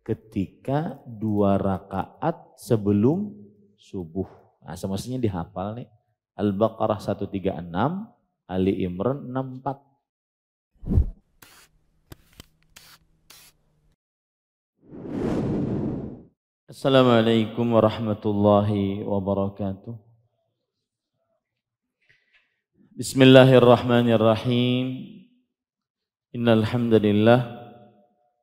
ketika 2 rakaat sebelum subuh. Nah, semestinya dihafal nih. Al-Baqarah 136, Ali Imran 64. Assalamualaikum warahmatullahi wabarakatuh. Bismillahirrahmanirrahim. Innal hamdalillah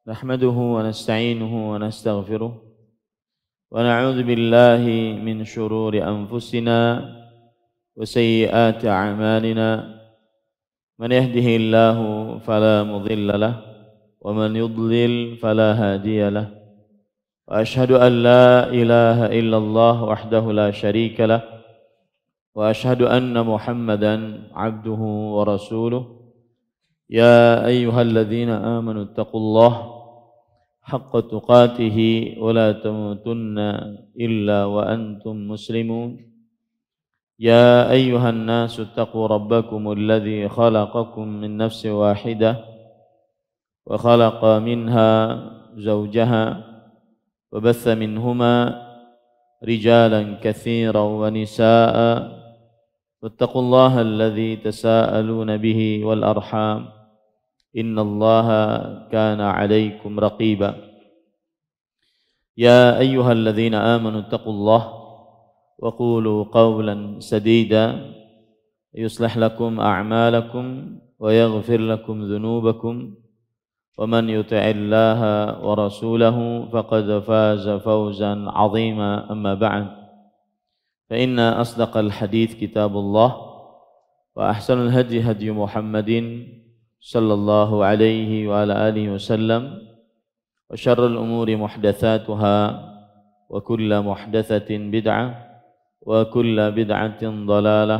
nahmaduhu wa nasta'inuhu wa nastaghfiruh wa na'udzu billahi min shururi anfusina wa sayyiati a'malina. Man yahdihillahu fala mudilla lahu wa man yudlil fala hadiya lahu. Wa ashhadu an la ilaha illallah wahdahu la syarika lah wa ashhadu anna Muhammadan abduhu wa rasuluh. Ya ayyuhalladzina amanu taqullaha haqqa tuqatih wa la tamutunna illa wa antum muslimun. Ya ayyuhan nasu taqu rabbakumul ladzi khalaqakum min nafsin wahidah wa khalaqa minha zawjaha وبث منهما رجالا كثيرا ونساء واتقوا الله الذي تساءلون به والأرحام إن الله كان عليكم رقيبا. يا أيها الذين آمنوا اتقوا الله وقولوا قولا سديدا يصلح لكم أعمالكم ويغفر لكم ذنوبكم ومن يطع الله ورسوله فقد فاز فوزا عظيما. أما بعد فإن أصدق الحديث كتاب الله وأحسن الهدي هدي محمد صلى الله عليه وعلى آله وسلم وشر الأمور محدثاتها وكل محدثة بدعة وكل بدعة ضلالة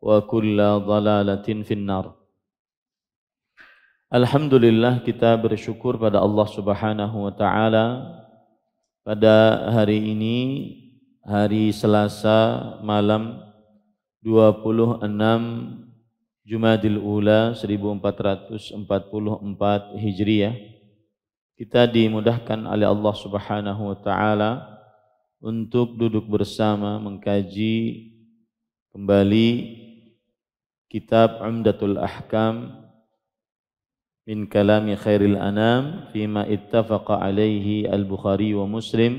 وكل ضلالة في النار. Alhamdulillah, kita bersyukur pada Allah Subhanahu wa taala pada hari ini, hari Selasa malam 26 Jumadil Ula 1444 Hijriah. Kita dimudahkan oleh Allah Subhanahu wa taala untuk duduk bersama mengkaji kembali kitab Umdatul Ahkam min kalami khairil anam fima ittafaqa alaihi al-Bukhari wa Muslim,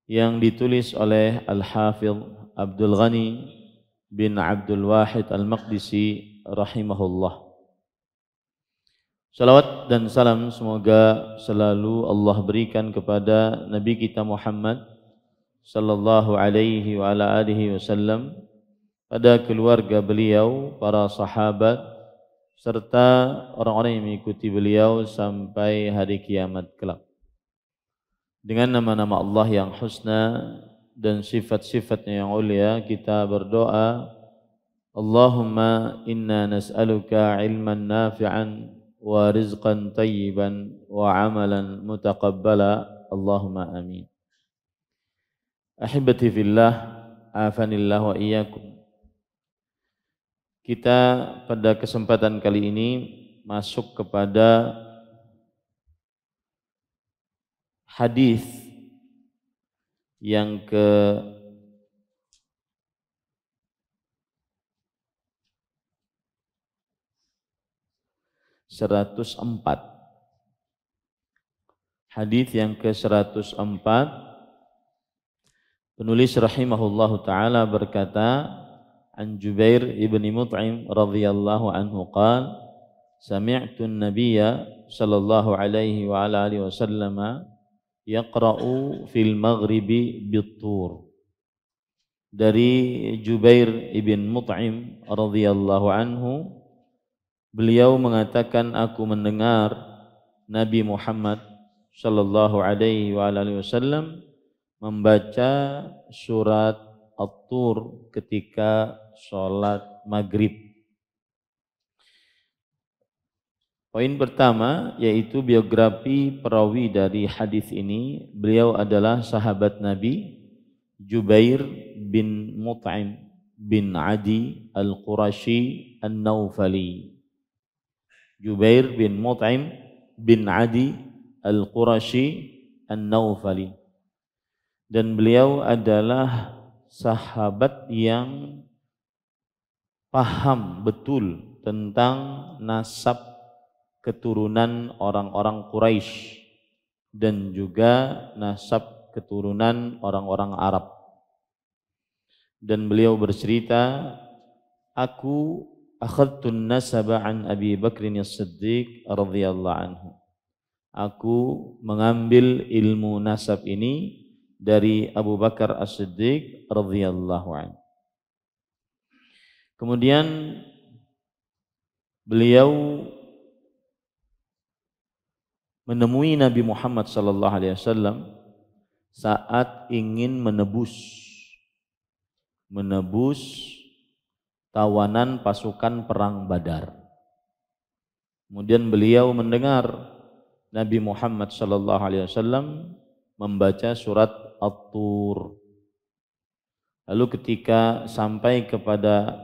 yang ditulis oleh Al-Hafidh Abdul Ghani bin Abdul Wahid Al-Maqdisi rahimahullah. Salawat dan salam semoga selalu Allah berikan kepada Nabi kita Muhammad sallallahu alaihi wa ala alihi wasallam, pada keluarga beliau, para sahabat, serta orang-orang yang mengikuti beliau sampai hari kiamat kelak. Dengan nama-nama Allah yang husna dan sifat-sifatnya yang ulia, kita berdoa, Allahumma inna nas'aluka ilman nafi'an wa rizqan tayyiban wa amalan mutaqabbala. Allahumma amin. Ahibati fillah, afanillah wa iyyakum. Kita pada kesempatan kali ini masuk kepada hadis yang ke 104. Hadis yang ke 104, penulis rahimahullahu taala berkata, an Jubair ibn Mut'im radhiyallahu anhu qala sami'tu an-nabiyya sallallahu alaihi wa ala alihi wasallam yaqra'u fil maghribi bit-tur. Dari Jubair ibn Mut'im radhiyallahu anhu, beliau mengatakan, aku mendengar Nabi Muhammad sallallahu alaihi wa ala alihi wasallam membaca surat At-Tur ketika sholat maghrib. Poin pertama yaitu biografi perawi dari hadis ini. Beliau adalah sahabat Nabi Jubair bin Mut'im bin Adi Al-Qurashi An-Naufali. Jubair bin Mut'im bin Adi Al-Qurashi An-Naufali, dan beliau adalah sahabat yang paham betul tentang nasab keturunan orang-orang Quraisy dan juga nasab keturunan orang-orang Arab. Dan beliau bercerita, aku akhadtun nasaba an Abi Bakrin as-Siddiq radhiyallahu anhu. Aku mengambil ilmu nasab ini dari Abu Bakar as-Siddiq radhiyallahu anhu. Kemudian beliau menemui Nabi Muhammad sallallahu alaihi wasallam saat ingin menebus tawanan pasukan perang Badar. Kemudian beliau mendengar Nabi Muhammad sallallahu alaihi wasallam membaca surat At-Tur. Lalu ketika sampai kepada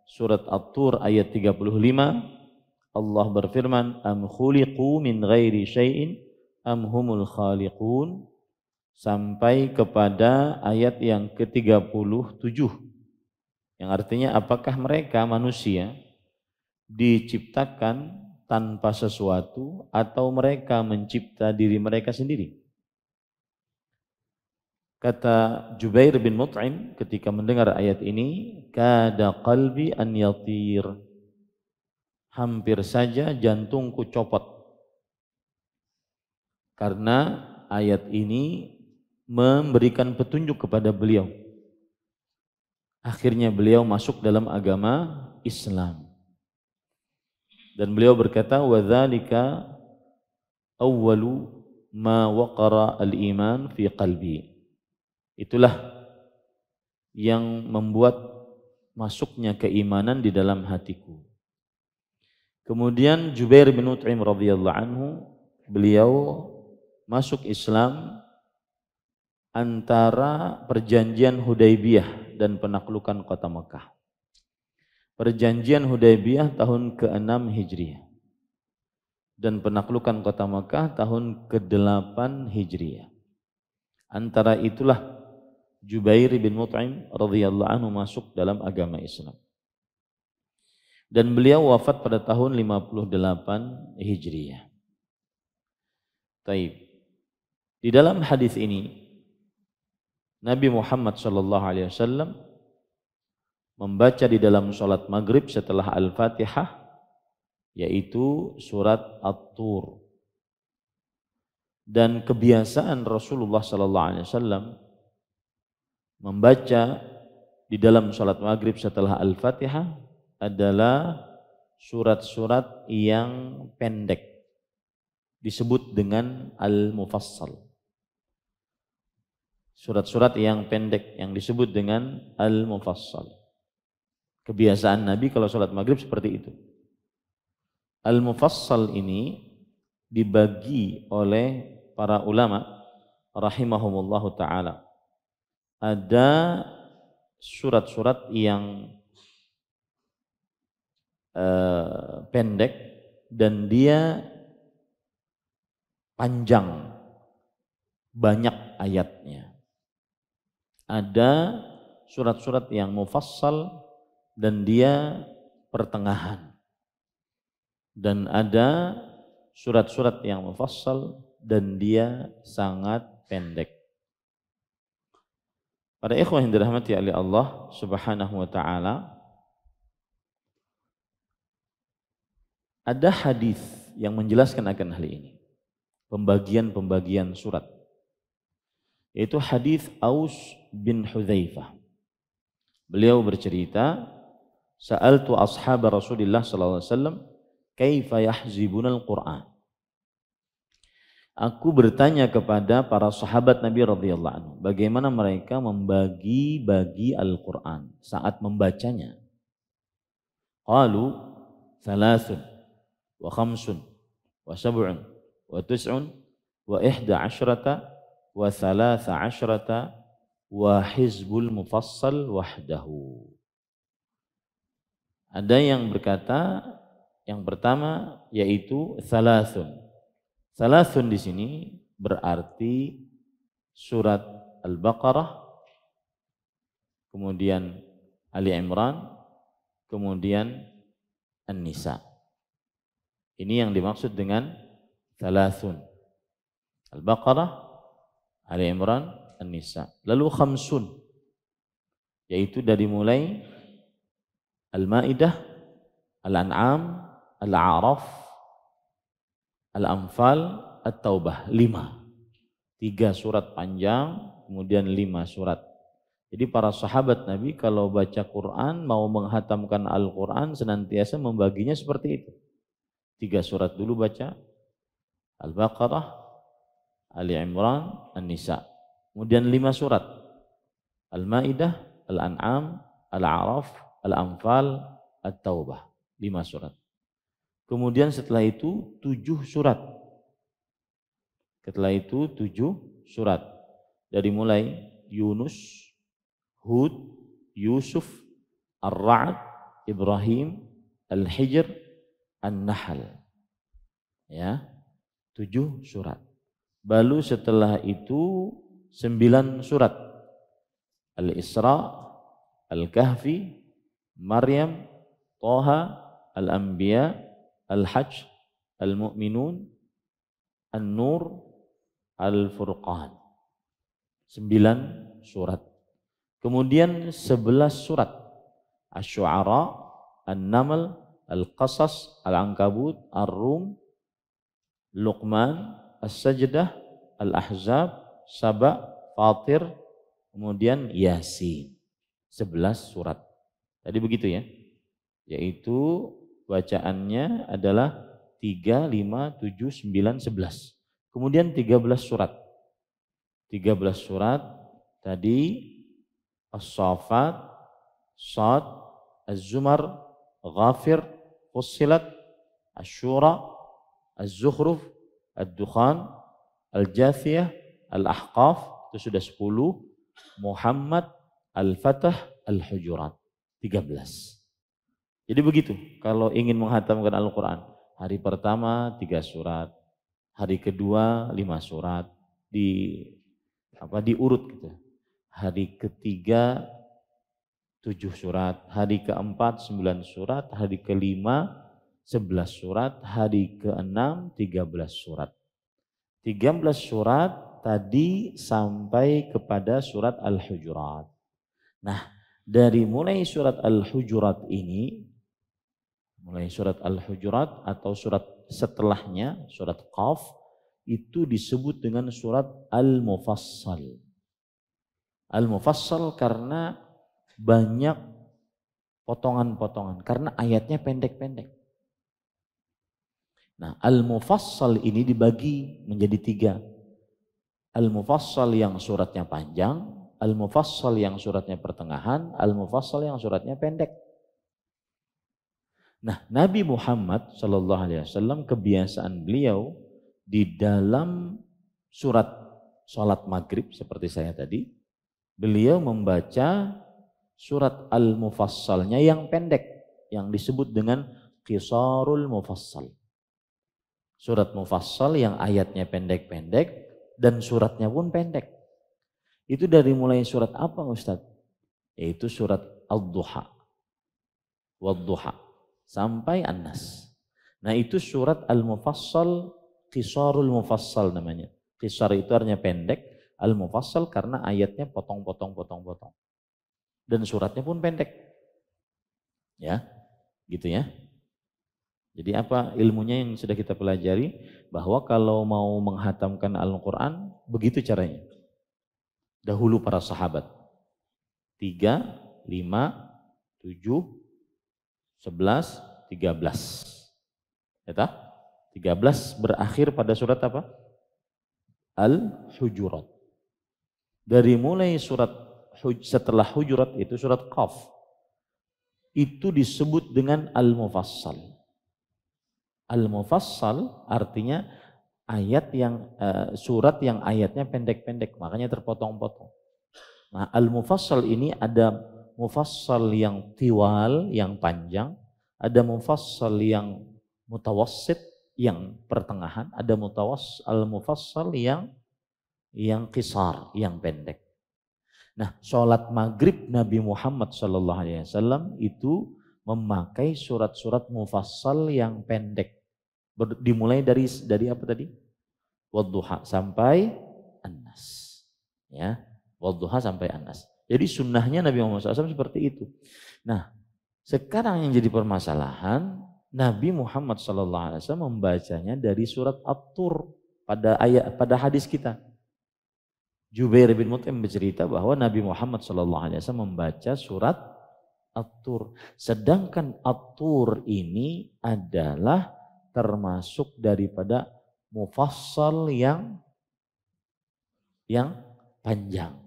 surat At-Tur ayat 35, Allah berfirman, am khuliqu min ghairi syai'in am humul khaliqun, sampai kepada ayat yang ke-37, yang artinya apakah mereka manusia diciptakan tanpa sesuatu atau mereka mencipta diri mereka sendiri. Kata Jubair bin Mut'im ketika mendengar ayat ini, kada qalbi an yatir, hampir saja jantungku copot, karena ayat ini memberikan petunjuk kepada beliau. Akhirnya beliau masuk dalam agama Islam. Dan beliau berkata, wa dzalika awwalu ma waqara al-iman fi qalbi. Itulah yang membuat masuknya keimanan di dalam hatiku. Kemudian Jubair bin Mut'im radhiyallahu anhu, beliau masuk Islam antara perjanjian Hudaybiyah dan penaklukan kota Mekah. Perjanjian Hudaybiyah tahun ke-6 Hijriah dan penaklukan kota Mekah tahun ke-8 Hijriah. Antara itulah Jubair bin Mut'im radhiyallahu anhu masuk dalam agama Islam. Dan beliau wafat pada tahun 58 Hijriah. Taib. Di dalam hadis ini Nabi Muhammad sallallahu alaihi wasallam membaca di dalam salat maghrib setelah Al-Fatihah, yaitu surat At-Tur. Dan kebiasaan Rasulullah sallallahu alaihi wasallam membaca di dalam salat maghrib setelah Al-Fatihah adalah surat-surat yang pendek, disebut dengan Al-Mufassal. Surat-surat yang pendek yang disebut dengan Al-Mufassal. Kebiasaan Nabi kalau salat maghrib seperti itu. Al-Mufassal ini dibagi oleh para ulama rahimahumullahu ta'ala. Ada surat-surat yang pendek dan dia panjang, banyak ayatnya. Ada surat-surat yang mufassal dan dia pertengahan. Dan ada surat-surat yang mufassal dan dia sangat pendek. Para ikhwah yang dirahmati oleh Allah Subhanahu wa taala, ada hadis yang menjelaskan akan hal ini. Pembagian-pembagian surat. Yaitu hadis Aus bin Hudzaifah. Beliau bercerita, sa'altu ashab Rasulullah sallallahu alaihi wasallam kaifa yahzibuna al-Qur'an. Aku bertanya kepada para sahabat Nabi radhiyallahu anhu, bagaimana mereka membagi-bagi Al-Qur'an saat membacanya. Qalu thalathun wa khamsun wa sab'un wa tis'un wa ihda asyrata wa thalatha asyrata wa hizbul mufassal wahdahu. Ada yang berkata yang pertama yaitu thalathun. Thalathun di sini berarti surat Al-Baqarah, kemudian Ali Imran, kemudian An-Nisa. Ini yang dimaksud dengan thalathun. Al-Baqarah, Ali Imran, An-Nisa. Lalu khamsun, yaitu dari mulai Al-Maidah, Al-An'am, Al-A'raf, Al-Anfal, At-Taubah. 5. 3 surat panjang, kemudian 5 surat. Jadi para sahabat Nabi kalau baca Quran, mau menghatamkan Al-Quran, senantiasa membaginya seperti itu. 3 surat dulu baca, Al-Baqarah, Ali Imran, An-Nisa. Kemudian 5 surat, Al-Maidah, Al-An'am, Al-A'raf, Al-Anfal, At-Taubah. 5 surat. Kemudian setelah itu 7 surat. Setelah itu 7 surat. Dari mulai Yunus, Hud, Yusuf, Ar-Ra'd, Ibrahim, Al-Hijr, An-Nahl. Ya, 7 surat. Baru setelah itu 9 surat. Al-Isra, Al-Kahfi, Maryam, Toha, Al-Anbiya, Al-Hajj, Al-Mu'minun, An-Nur, Al-Furqan. 9 surat. Kemudian 11 surat. Asy-Syu'ara, An-Naml, Al-Qasas, Al-Ankabut, Ar-Rum, Luqman, As-Sajdah, Al-Ahzab, Saba, Fatir, kemudian Yasin. 11 surat. Tadi begitu ya. Yaitu bacaannya adalah 3, 5, 7, 9, 11. Kemudian 13 surat. 13 surat tadi As-Saffat, Shad, Az-Zumar, Ghafir, Fussilat, Asy-Syura, Az-Zukhruf, Ad-Dukhan, Al-Jathiyah, Al-Ahqaf, itu sudah 10, Muhammad, Al-Fatah, Al-Hujurat, 13. Jadi begitu, kalau ingin menghatamkan Al-Quran, hari pertama 3 surat, hari kedua 5 surat, diurut gitu. Hari ketiga 7 surat, hari keempat 9 surat, hari kelima 11 surat, hari keenam 13 surat. 13 surat tadi sampai kepada surat Al-Hujurat. Nah, dari mulai surat Al-Hujurat ini, mulai surat Al-Hujurat atau surat setelahnya, surat Qaf, itu disebut dengan surat Al-Mufassal. Al-Mufassal karena banyak potongan-potongan, karena ayatnya pendek-pendek. Nah, Al-Mufassal ini dibagi menjadi 3. Al-Mufassal yang suratnya panjang, Al-Mufassal yang suratnya pertengahan, Al-Mufassal yang suratnya pendek. Nah, Nabi Muhammad SAW kebiasaan beliau di dalam surat sholat maghrib seperti saya tadi, beliau membaca surat Al-Mufassalnya yang pendek, yang disebut dengan Qisarul Mufassal. Surat Mufassal yang ayatnya pendek-pendek dan suratnya pun pendek. Itu dari mulai surat apa Ustadz? Yaitu surat Ad-Duha, Wad-Duha, sampai An-Nas. Nah itu surat Al-Mufassal, Qisarul Mufassal namanya. Qisar itu artinya pendek, Al-Mufassal karena ayatnya potong-potong. Dan suratnya pun pendek. Ya, gitu ya. Jadi apa ilmunya yang sudah kita pelajari? Bahwa kalau mau menghatamkan Al-Quran, begitu caranya. Dahulu para sahabat. 3, 5, 7, 11, 13. Ya, 13 berakhir pada surat apa? Al-Hujurat. Dari mulai surat setelah Hujurat itu surat Qaf. Itu disebut dengan Al-Mufassal. Al-Mufassal artinya ayat yang surat yang ayatnya pendek-pendek, makanya terpotong-potong. Nah, Al-Mufassal ini ada mufassal yang tiwal, yang panjang, ada mufassal yang mutawassit, yang pertengahan, ada al-mufassal yang qisar, yang pendek. Nah, sholat maghrib Nabi Muhammad SAW itu memakai surat-surat mufassal yang pendek. Dimulai dari apa tadi? Wadduha sampai An-Nas. Ya, Wadduha sampai An-Nas. Jadi sunnahnya Nabi Muhammad SAW seperti itu. Nah, sekarang yang jadi permasalahan, Nabi Muhammad SAW membacanya dari surat At-Tur pada hadis kita. Jubair bin Mut'im bercerita bahwa Nabi Muhammad SAW membaca surat At-Tur. Sedangkan At-Tur ini adalah termasuk daripada mufassal yang panjang.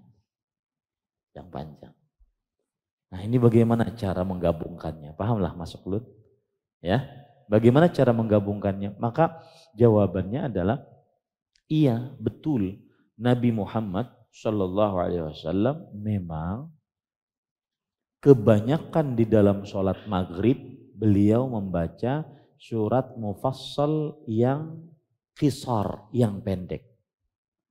Yang panjang. Nah, ini bagaimana cara menggabungkannya? Pahamlah masuk Lut? Ya. Bagaimana cara menggabungkannya? Maka jawabannya adalah iya, betul. Nabi Muhammad Shallallahu Alaihi Wasallam memang kebanyakan di dalam sholat maghrib beliau membaca surat mufassal yang qisar, yang pendek.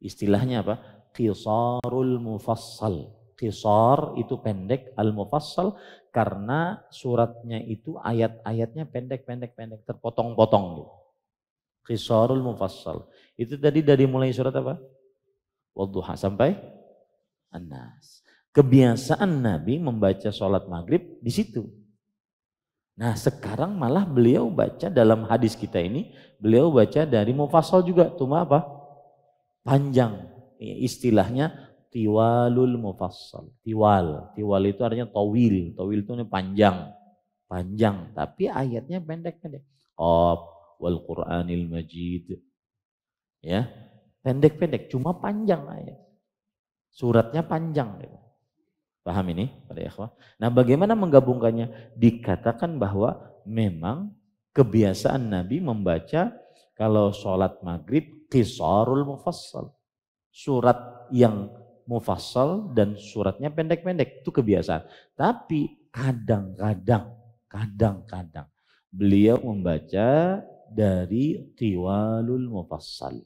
Istilahnya apa? Qisarul mufassal. Qisar itu pendek, al-mufassal karena suratnya itu ayat-ayatnya pendek, terpotong-potong gitu. Qisarul mufassal. Itu tadi dari mulai surat apa? Wadduha sampai An-Nas. Kebiasaan Nabi membaca sholat maghrib di situ. Nah, sekarang malah beliau baca dalam hadis kita ini, beliau baca dari mufassal juga, cuma apa? Panjang. Istilahnya tiwalul mufassal. Tiwal itu artinya tawil. Tawil itu panjang. Panjang, tapi ayatnya pendek-pendek. Qaf wal Qur'anil Majid. Ya, pendek-pendek, cuma panjang ayat. Suratnya panjang. Paham ini pada ikhwah? Nah, bagaimana menggabungkannya? Dikatakan bahwa memang kebiasaan Nabi membaca kalau sholat maghrib qisarul mufassal. Surat yang mufassal dan suratnya pendek-pendek, itu kebiasaan. Tapi kadang-kadang beliau membaca dari tiwalul mufassal.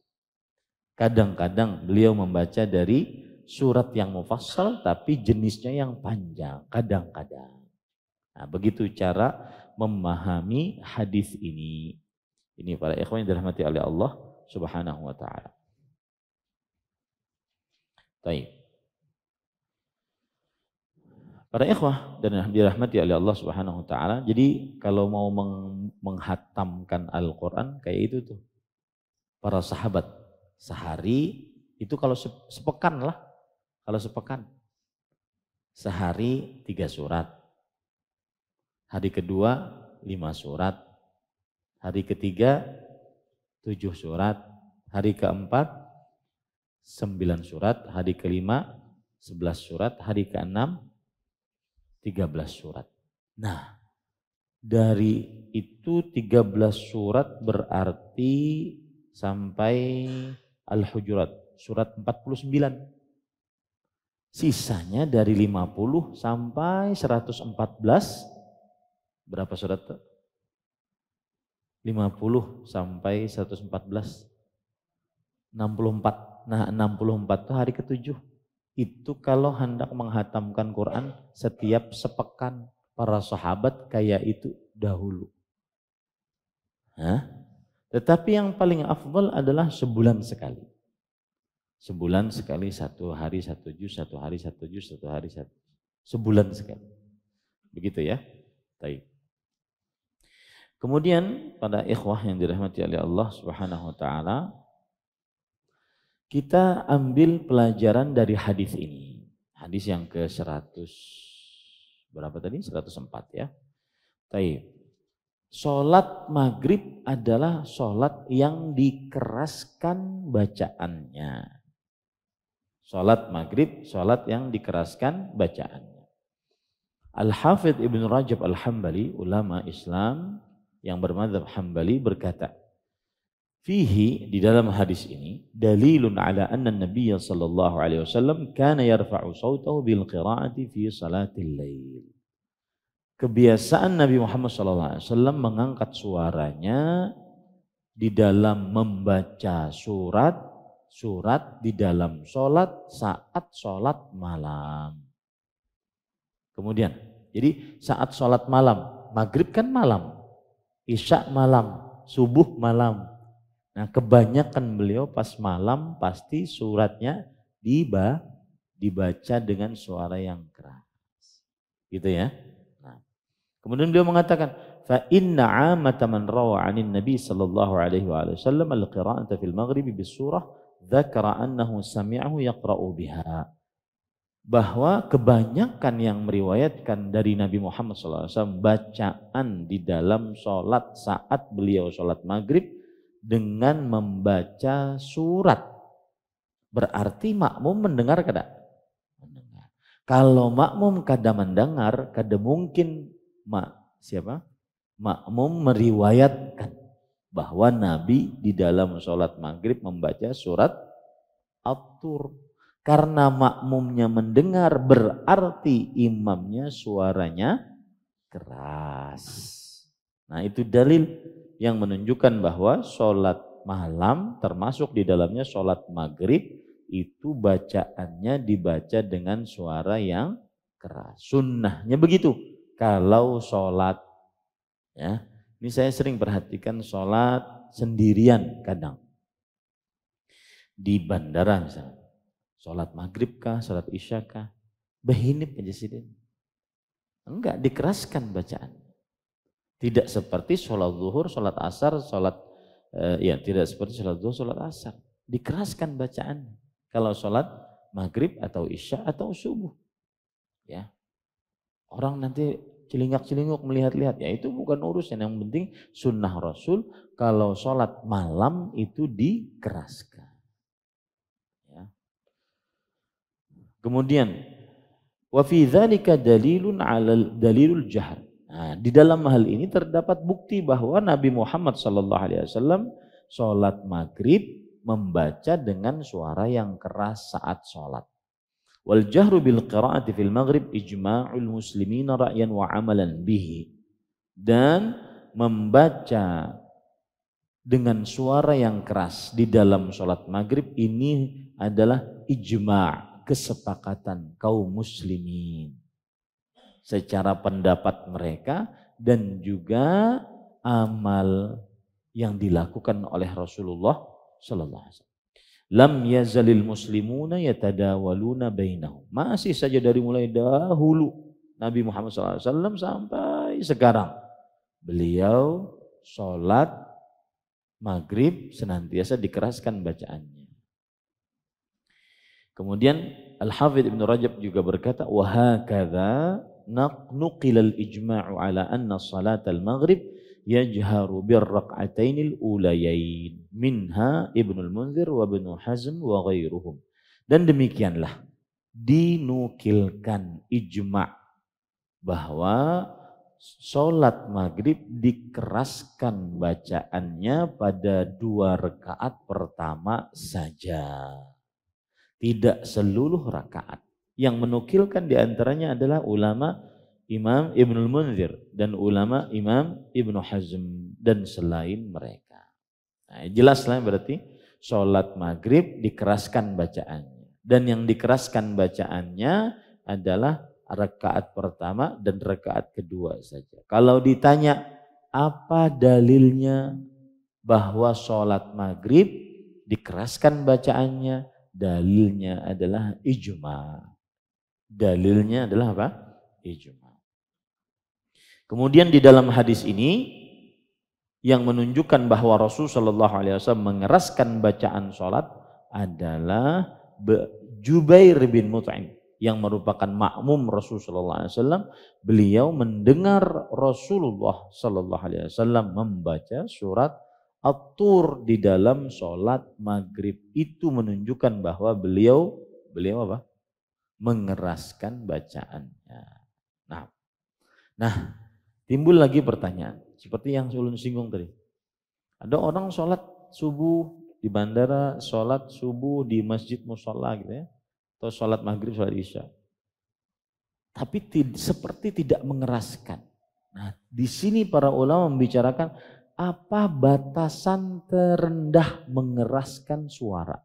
Kadang-kadang beliau membaca dari surat yang mufassal tapi jenisnya yang panjang, kadang-kadang. Nah, begitu cara memahami hadis ini. Ini para ikhwan yang dirahmati oleh Allah Subhanahu wa taala. Baik. Para ikhwah dan dirahmati oleh Allah Subhanahu wa taala. Jadi kalau mau menghatamkan Al-Qur'an kayak itu tuh. Para sahabat sehari itu kalau sepekan lah. Kalau sepekan, sehari 3 surat, hari kedua 5 surat, hari ketiga 7 surat, hari keempat 9 surat, hari kelima 11 surat, hari keenam 13 surat. Nah, dari itu 13 surat berarti sampai Al-Hujurat, surat 49. Sisanya dari 50 sampai 114, berapa surat? 50 sampai 114, 64. Nah, 64 itu hari ke-7. Itu kalau hendak menghatamkan Quran setiap sepekan. Para sahabat kayak itu dahulu. Tetapi yang paling afdal adalah sebulan sekali. Sebulan sekali, 1 hari 1 juz, 1 hari 1 juz, 1 hari 1 juz. Sebulan sekali. Begitu ya. Baik. Kemudian pada ikhwah yang dirahmati oleh Allah Subhanahu wa taala, kita ambil pelajaran dari hadis ini. Hadis yang ke-100 berapa tadi? 104 ya. Baik. Sholat maghrib adalah sholat yang dikeraskan bacaannya. Sholat maghrib, sholat yang dikeraskan bacaannya. Al-Hafidh Ibn Rajab Al-Hambali, ulama Islam yang bermadzhab Hambali berkata, fihi, di dalam hadis ini, dalilun ala anna Nabiya sallallahu alaihi wasallam kana yarfa'u sawtahu bil qira'ati fi salatil lail. Kebiasaan Nabi Muhammad sallallahu alaihi wasallam mengangkat suaranya di dalam membaca surat di dalam sholat saat sholat malam. Kemudian, jadi saat sholat malam, maghrib kan malam, isya malam, subuh malam. Nah kebanyakan beliau pas malam pasti suratnya dibaca dengan suara yang keras. Gitu ya. Nah, kemudian beliau mengatakan, fa inna 'amata man rawa 'anin nabi sallallahu alaihi wasallam al-qira'ata fil maghribi bis surah dzakara annahu sami'ahu yaqra'u biha. Bahwa kebanyakan yang meriwayatkan dari Nabi Muhammad SAW bacaan di dalam sholat saat beliau sholat maghrib dengan membaca surat. Berarti makmum mendengar kada? Mendengar. Kalau makmum kada mendengar, kada mungkin makmum meriwayatkan bahwa Nabi di dalam sholat maghrib membaca surat At-Tur. Karena makmumnya mendengar berarti imamnya suaranya keras. Nah itu dalil yang menunjukkan bahwa sholat malam termasuk di dalamnya sholat maghrib itu bacaannya dibaca dengan suara yang keras. Sunnahnya begitu. Kalau sholat, ya, ini saya sering perhatikan sholat sendirian kadang di bandara misalnya. Sholat maghrib kah, sholat isya kah, behinip aja sih. Enggak, dikeraskan bacaan. Tidak seperti sholat zuhur, sholat asar, tidak seperti sholat zuhur, sholat asar. Dikeraskan bacaan. Kalau sholat maghrib atau isya atau subuh. Ya. Orang nanti celingak-celinguk melihat-lihat, ya itu bukan urusan. Yang penting sunnah Rasul kalau sholat malam itu dikeraskan. Kemudian wa fi dzalika dalilul jahr. Nah, di dalam hal ini terdapat bukti bahwa Nabi Muhammad SAW sholat maghrib membaca dengan suara yang keras saat sholat. Wal jahru bil qiraati fil maghrib ijma'ul muslimina ra'yan wa amalan bihi. Dan membaca dengan suara yang keras di dalam sholat maghrib ini adalah ijma'. Kesepakatan kaum muslimin secara pendapat mereka dan juga amal yang dilakukan oleh Rasulullah sallallahu alaihi wasallam. Lam yazalil muslimuna yatadawaluna bainahum. Masih saja dari mulai dahulu Nabi Muhammad sallallahu alaihi wasallam sampai sekarang beliau sholat maghrib senantiasa dikeraskan bacaannya. Kemudian Al-Hafidz Ibnu Rajab juga berkata, wa hakadha nuqila al-ijma'u ala anna salat al-maghrib yajharu bir raq'atainil ulayain minha Ibnu al-Munzir wa Ibnu Hazm wa ghairuhum. Dan demikianlah dinukilkan ijma' bahwa salat maghrib dikeraskan bacaannya pada 2 rakaat pertama saja. Tidak seluruh rakaat. Yang menukilkan diantaranya adalah ulama Imam Ibnul Munzir dan ulama Imam Ibnu Hazm dan selain mereka. Nah, jelaslah berarti sholat maghrib dikeraskan bacaannya. Dan yang dikeraskan bacaannya adalah rakaat pertama dan rakaat kedua saja. Kalau ditanya apa dalilnya bahwa sholat maghrib dikeraskan bacaannya, dalilnya adalah ijma. Dalilnya adalah apa? Ijma. Kemudian di dalam hadis ini yang menunjukkan bahwa Rasulullah SAW mengeraskan bacaan sholat adalah Jubair bin Mut'im yang merupakan makmum Rasulullah SAW. Beliau mendengar Rasulullah SAW membaca surat At-Tur di dalam sholat maghrib. Itu menunjukkan bahwa beliau apa? Mengeraskan bacaannya. Nah, timbul lagi pertanyaan seperti yang ulun singgung tadi. Ada orang sholat subuh di bandara, sholat subuh di masjid musholla gitu ya, atau sholat maghrib, sholat isya, tapi seperti tidak mengeraskan. Nah, di sini para ulama membicarakan apa batasan terendah mengeraskan suara?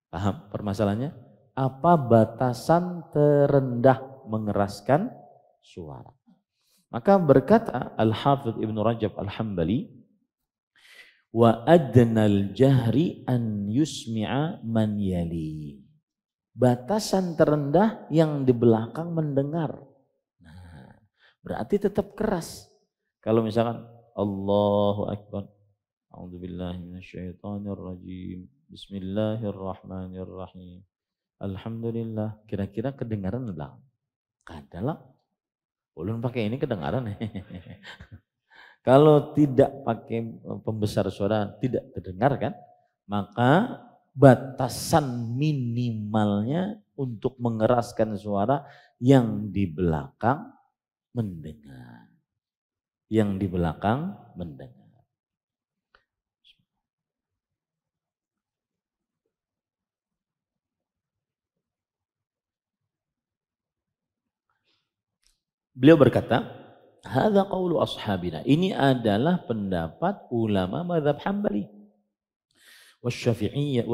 Paham permasalahannya? Apa batasan terendah mengeraskan suara? Maka berkata Al-Hafidh Ibn Rajab Al-Hambali, wa adnal jahri an yusmi'a man yali. Batasan terendah yang di belakang mendengar. Nah, berarti tetap keras. Kalau misalkan Allahu Akbar, a'udzubillahi minasyaitonirrajim, bismillahirrahmanirrahim, alhamdulillah, kira-kira kedengaran di belakang? Kadalah, ulun pakai ini kedengaran. Kalau tidak pakai pembesar suara tidak terdengar kan, maka batasan minimalnya untuk mengeraskan suara yang di belakang mendengar. Yang di belakang mendengar. Beliau berkata, hadza qaulu ashabina. Ini adalah pendapat ulama mazhab Hambali. Wasyafi'iyyah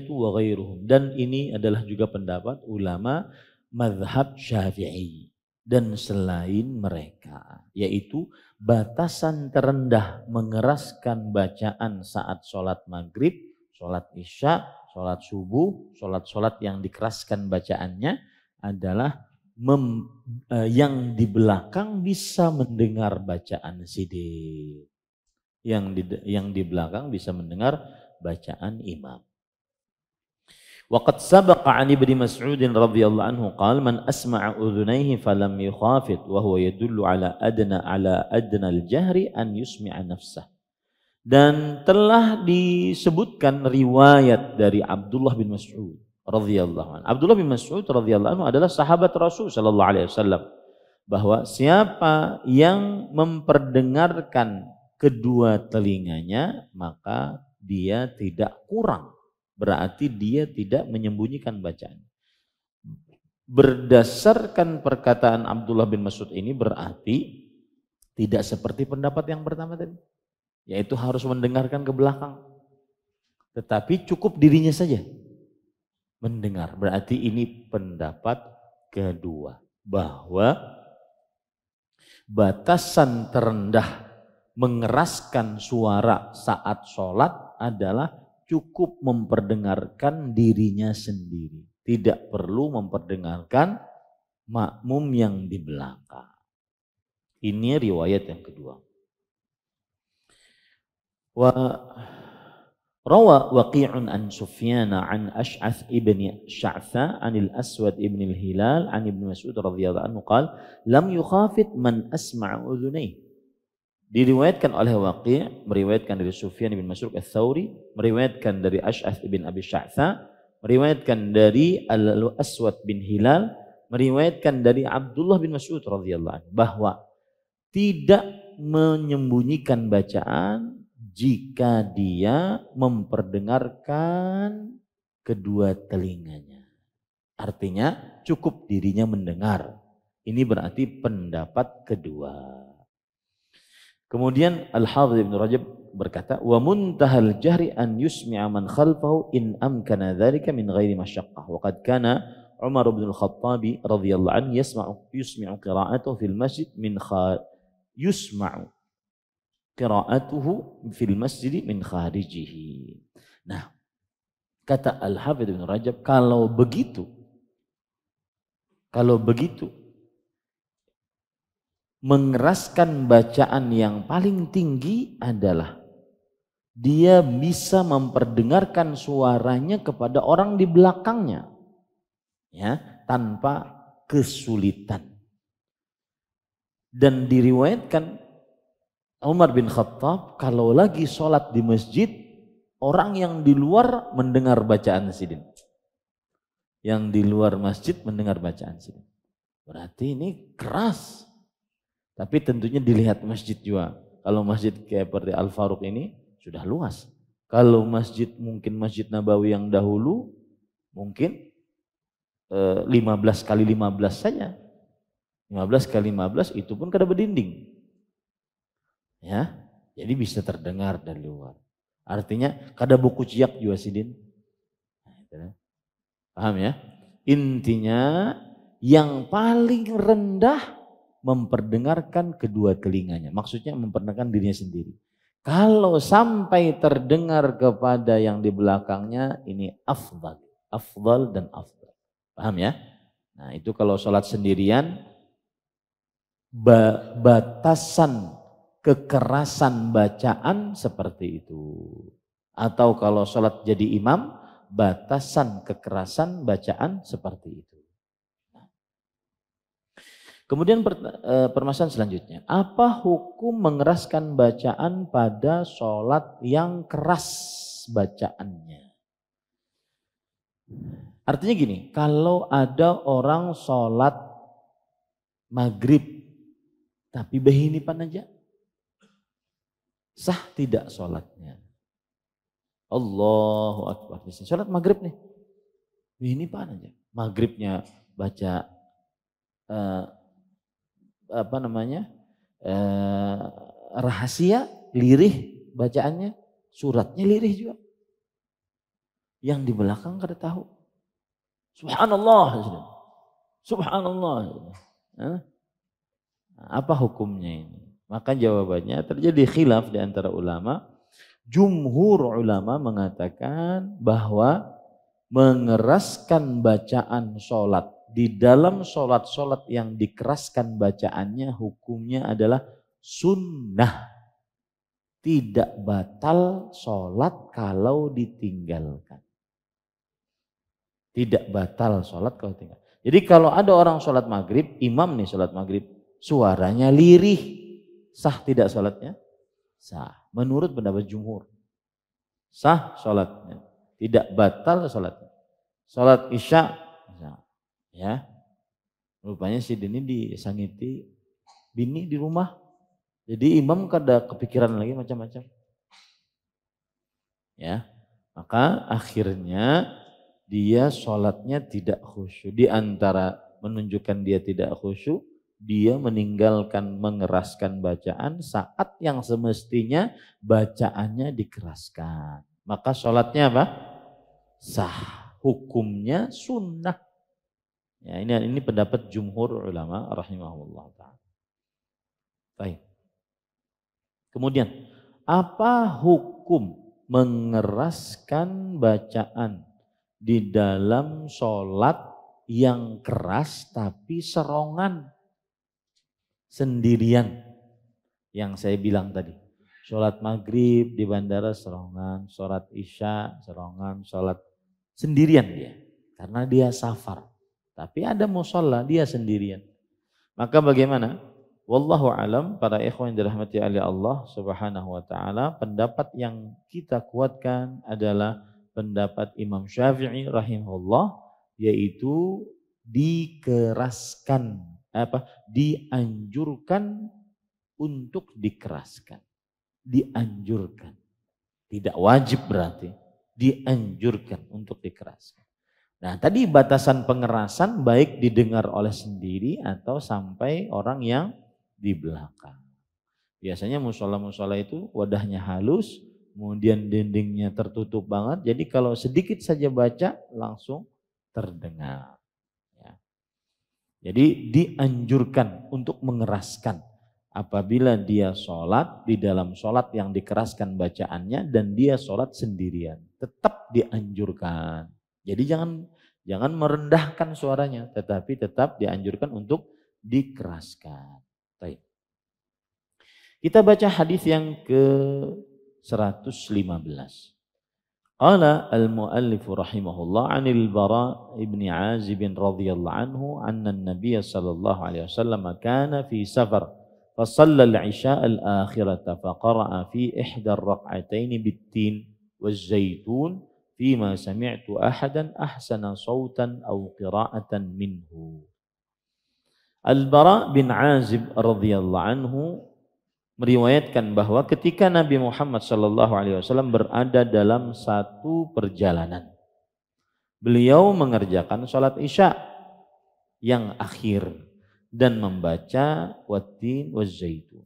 wa ghairuhum. Dan ini adalah juga pendapat ulama mazhab Syafi'i dan selain mereka, yaitu batasan terendah mengeraskan bacaan saat sholat maghrib, sholat isya, sholat subuh, sholat yang dikeraskan bacaannya adalah yang di belakang bisa mendengar bacaan sidik. Yang di belakang bisa mendengar bacaan imam. Waqad sabaqa 'an Ibnu Mas'ud radhiyallahu anhu qala man asma'a udhunayhi falam yukhafit wa huwa yadullu ala adna al-jahri an yusmi'a nafsah. Dan telah disebutkan riwayat dari Abdullah bin Mas'ud radhiyallahu anhu. Abdullah bin Mas'ud radhiyallahu anhu adalah sahabat Rasul sallallahu alaihi wasallam, bahwa siapa yang memperdengarkan kedua telinganya maka dia tidak kurang, berarti dia tidak menyembunyikan bacaan. Berdasarkan perkataan Abdullah bin Mas'ud ini berarti tidak seperti pendapat yang pertama tadi, yaitu harus mendengarkan ke belakang, tetapi cukup dirinya saja mendengar. Berarti ini pendapat kedua, bahwa batasan terendah mengeraskan suara saat sholat adalah cukup memperdengarkan dirinya sendiri, tidak perlu memperdengarkan makmum yang di belakang. Ini riwayat yang kedua. Wa rawa Waqi'un an Sufyan an Ash'ath ibn Sya'tha an al-Aswad ibn al-Hilal an Ibnu Mas'ud radhiyallahu anhu qala lam yukhafit man asma'a udhunayhi. Diriwayatkan oleh Waqi', meriwayatkan dari Sufyan bin Masruq Ats-Tsauri, meriwayatkan dari Ash'ath bin Abi Sya'tha, meriwayatkan dari Al-Aswad bin Hilal, meriwayatkan dari Abdullah bin Mas'ud radhiyallahu anhu bahwa tidak menyembunyikan bacaan jika dia memperdengarkan kedua telinganya. Artinya cukup dirinya mendengar. Ini berarti pendapat kedua. Kemudian Al-Hafidh Ibn Rajab berkata, wa muntahal jahri an yusmi'a man khalfahu in amkana dzalika min ghairi masyaqqah. Wa qad kana Umar bin Al-Khattabi radhiyallahu anhu yusmi'u qira'atahu fil masjid min kharijihi. Nah, kata Al-Hafidh Ibn Rajab, kalau begitu mengeraskan bacaan yang paling tinggi adalah dia bisa memperdengarkan suaranya kepada orang di belakangnya, ya, tanpa kesulitan. Dan diriwayatkan Umar bin Khattab kalau lagi sholat di masjid, orang yang di luar mendengar bacaan sidin, yang di luar masjid mendengar bacaan sidin. Berarti ini keras. Tapi tentunya dilihat masjid juga. Kalau masjid kayak seperti Al-Faruq ini sudah luas. Kalau masjid mungkin Masjid Nabawi yang dahulu mungkin 15 kali 15 saja. 15 kali 15 itu pun kada berdinding. Ya, jadi bisa terdengar dari luar. Artinya kada buku ciak juga sidin. Paham ya? Intinya yang paling rendah memperdengarkan kedua telinganya. Maksudnya memperdengarkan dirinya sendiri. Kalau sampai terdengar kepada yang di belakangnya, ini afdal. Afdal dan afdal. Paham ya? Nah itu kalau sholat sendirian, batasan kekerasan bacaan seperti itu. Atau kalau sholat jadi imam, batasan kekerasan bacaan seperti itu. Kemudian permasalahan selanjutnya, apa hukum mengeraskan bacaan pada sholat yang keras bacaannya? Artinya gini, kalau ada orang sholat maghrib tapi behinipan aja, sah tidak sholatnya? Allahu Akbar. Sholat maghrib nih, behinipan aja. Maghribnya baca rahasia, lirih bacaannya, suratnya lirih juga. Yang di belakang kada tahu. Subhanallah. Subhanallah. Apa hukumnya ini? Maka jawabannya terjadi khilaf di antara ulama. Jumhur ulama mengatakan bahwa mengeraskan bacaan sholat di dalam sholat-sholat yang dikeraskan bacaannya hukumnya adalah sunnah. Tidak batal sholat kalau ditinggalkan. Tidak batal sholat kalau tinggal. Jadi kalau ada orang sholat maghrib, imam nih sholat maghrib, suaranya lirih, sah tidak sholatnya? Sah. Menurut pendapat jumhur, sah sholatnya. Tidak batal sholatnya. Sholat isya, ya, rupanya si Dini disangiti bini di rumah. Jadi imam kada kepikiran lagi macam-macam. Ya, maka akhirnya dia sholatnya tidak khusyuk. Di antara menunjukkan dia tidak khusyuk, dia meninggalkan mengeraskan bacaan saat yang semestinya bacaannya dikeraskan. Maka sholatnya apa? Sah. Hukumnya sunnah. Ya, ini pendapat jumhur ulama rahimahullah ta'ala. Baik. Kemudian, apa hukum mengeraskan bacaan di dalam sholat yang keras tapi serongan sendirian? Yang saya bilang tadi, sholat maghrib di bandara serongan, sholat isya serongan, sholat sendirian dia, karena dia safar. Tapi ada musholla dia sendirian. Maka bagaimana? Wallahu alam, para ikhwan yang dirahmati oleh Allah Subhanahu wa taala, pendapat yang kita kuatkan adalah pendapat Imam Syafi'i rahimahullah, yaitu dianjurkan untuk dikeraskan. Dianjurkan. Tidak wajib berarti, dianjurkan untuk dikeraskan. Nah, tadi batasan pengerasan baik didengar oleh sendiri atau sampai orang yang di belakang. Biasanya musola-musola itu wadahnya halus, kemudian dindingnya tertutup banget. Jadi kalau sedikit saja baca langsung terdengar. Ya. Jadi dianjurkan untuk mengeraskan apabila dia sholat di dalam sholat yang dikeraskan bacaannya dan dia sholat sendirian. Tetap dianjurkan. Jadi jangan merendahkan suaranya, tetapi tetap dianjurkan untuk dikeraskan. Baik. Kita baca hadis yang ke-115. Qala al-muallif rahimahullah 'anil Bara' ibn Azib radhiyallahu anhu anna an-nabiy sallallahu alaihi wasallam kana fi safar fa shalla al-'isha al-akhirata fa qara'a fi ihda ar-rak'atayn bit-tin waz-zaytun fima sami'tu ahadan ahsana sautan aw qira'atan minhu. Al-Bara' bin Azib radhiyallahu anhu meriwayatkan bahwa ketika Nabi Muhammad SAW berada dalam satu perjalanan, beliau mengerjakan sholat isya yang akhir dan membaca wattin wazzaitun.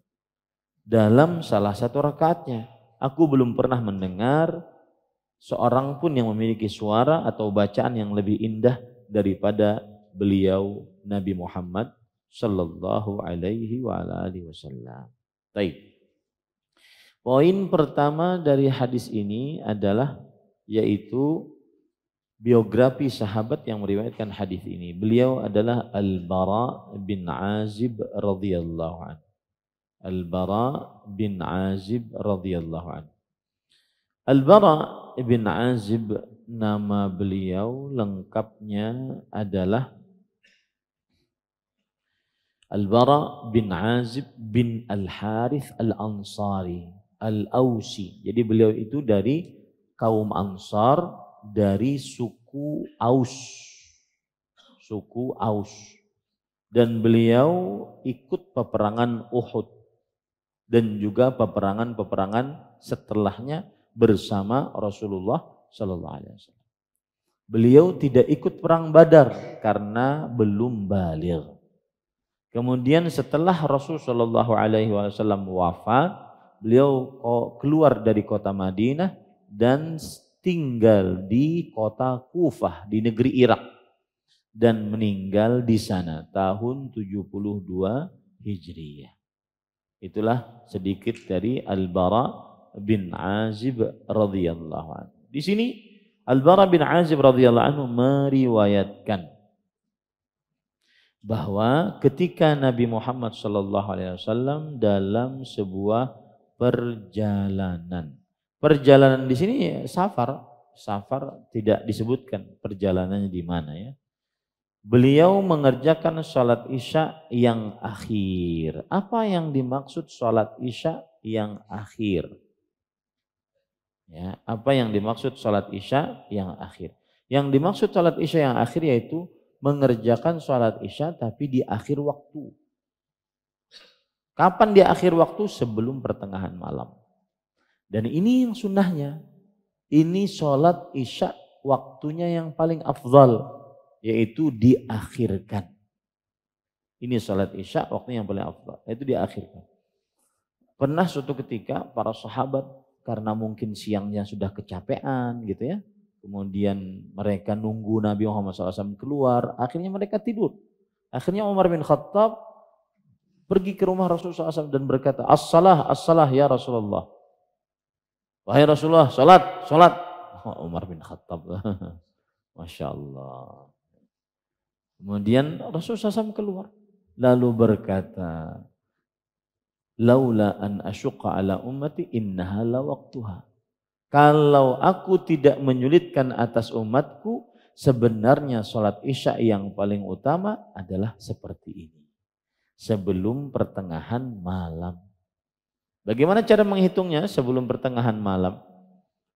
dalam salah satu rakaatnya. Aku belum pernah mendengar seorang pun yang memiliki suara atau bacaan yang lebih indah daripada beliau Nabi Muhammad sallallahu alaihi wa alihi wasallam. Baik. Poin pertama dari hadis ini adalah yaitu biografi sahabat yang meriwayatkan hadis ini. Beliau adalah Al-Bara bin Azib radhiyallahu anhu. Al-Bara bin Azib radhiyallahu anhu. Al-Bara bin Azib, nama beliau lengkapnya adalah Al-Bara bin Azib bin Al-Harith Al-Ansari Al-Ausi. Jadi beliau itu dari kaum Ansar, dari suku Aus. Suku Aus. Dan beliau ikut peperangan Uhud dan juga peperangan-peperangan setelahnya bersama Rasulullah sallallahu alaihi wasallam. Beliau tidak ikut perang Badar karena belum baligh. Kemudian setelah Rasul sallallahu alaihi wasallam wafat, beliau keluar dari kota Madinah dan tinggal di kota Kufah di negeri Irak dan meninggal di sana tahun 72 Hijriyah. Itulah sedikit dari Al-Bara bin Azib radhiyallahu anhu. Di sini Al-Bara bin Azib radhiyallahu anhu meriwayatkan bahwa ketika Nabi Muhammad sallallahu alaihi wasallam dalam sebuah perjalanan. Perjalanan di sini safar tidak disebutkan perjalanannya di mana ya. Beliau mengerjakan sholat isya yang akhir. Apa yang dimaksud sholat isya yang akhir? Ya, apa yang dimaksud sholat isya yang akhir? Yang dimaksud sholat isya yang akhir yaitu mengerjakan sholat isya tapi di akhir waktu. Kapan di akhir waktu? Sebelum pertengahan malam. Dan ini yang sunnahnya. Ini sholat isya waktunya yang paling afdal, yaitu diakhirkan. Ini sholat isya waktunya yang paling afdal, yaitu diakhirkan. Pernah suatu ketika para sahabat karena mungkin siangnya sudah kecapean gitu ya. Kemudian mereka nunggu Nabi Muhammad SAW keluar, akhirnya mereka tidur. Akhirnya Umar bin Khattab pergi ke rumah Rasulullah SAW dan berkata, As-salah ya Rasulullah. Wahai Rasulullah, salat. Oh, Umar bin Khattab, Masya Allah. Kemudian Rasulullah SAW keluar, lalu berkata, Laula an asyqa ala ummati innaha la waqtuha. Kalau aku tidak menyulitkan atas umatku, sebenarnya sholat isya yang paling utama adalah seperti ini. Sebelum pertengahan malam. Bagaimana cara menghitungnya sebelum pertengahan malam?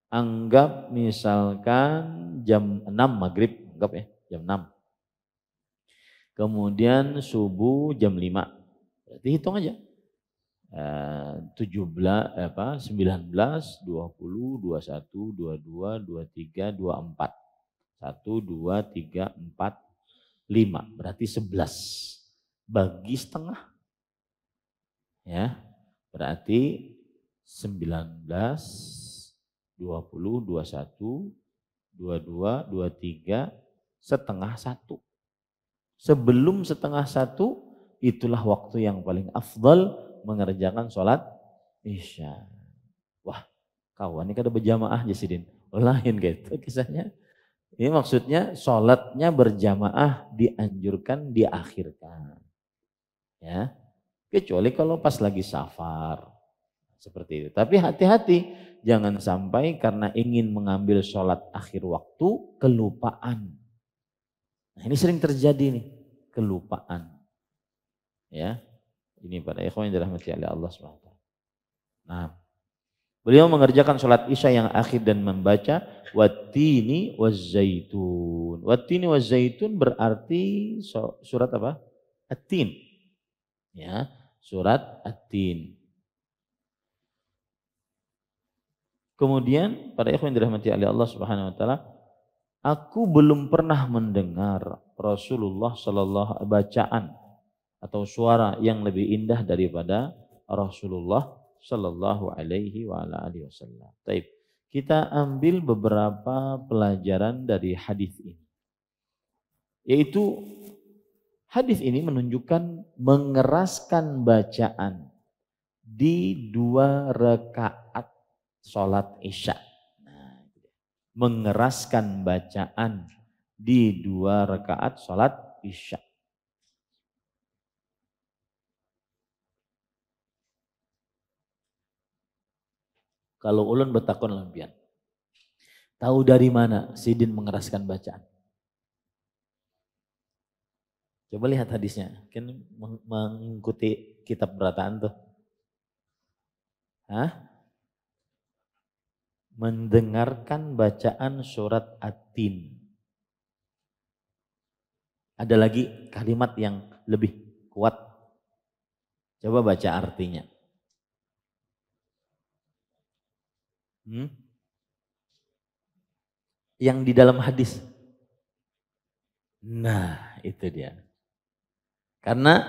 Anggap misalkan jam 6 maghrib, anggap ya, jam 6. Kemudian subuh jam 5. Berarti hitung aja. 19, 20, 21, 22, 23, 24. 1, 2, 3, 4, 5. Berarti 11. Bagi setengah. Ya. Berarti 19, 20, 21, 22, 23, setengah 1. Sebelum setengah 1, itulah waktu yang paling afdal mengerjakan sholat isya. Wah, kawan ini kada berjamaah Jasidin. Lain gitu kisahnya. Ini maksudnya sholatnya berjamaah dianjurkan diakhirkan. Ya, kecuali kalau pas lagi safar. Seperti itu. Tapi hati-hati, jangan sampai karena ingin mengambil sholat akhir waktu, kelupaan. Nah ini sering terjadi nih, kelupaan. Ya. Ini pada ikhwan yang dirahmati oleh Allah SWT. Nah, beliau mengerjakan sholat isya yang akhir dan membaca wattini wazzaitun. Wattini wazzaitun berarti surat apa? At-tin. Ya, surat At-tin. Kemudian pada ikhwan yang dirahmati oleh Allah Subhanahu wa taala, aku belum pernah mendengar Rasulullah sallallahu bacaan atau suara yang lebih indah daripada Rasulullah sallallahu alaihi wa ala alihi wasallam. Baik. Kita ambil beberapa pelajaran dari hadis ini. Yaitu hadis ini menunjukkan mengeraskan bacaan di 2 rakaat sholat isya. Nah, mengeraskan bacaan di 2 rakaat sholat isya. Kalau ulun bertakon lampian, tahu dari mana Sidin mengeraskan bacaan? Coba lihat hadisnya, kan mengikuti kitab berataan tuh. Hah? Mendengarkan bacaan surat At-Tin. Ada lagi kalimat yang lebih kuat. Coba baca artinya. Yang di dalam hadis. Nah, itu dia. Karena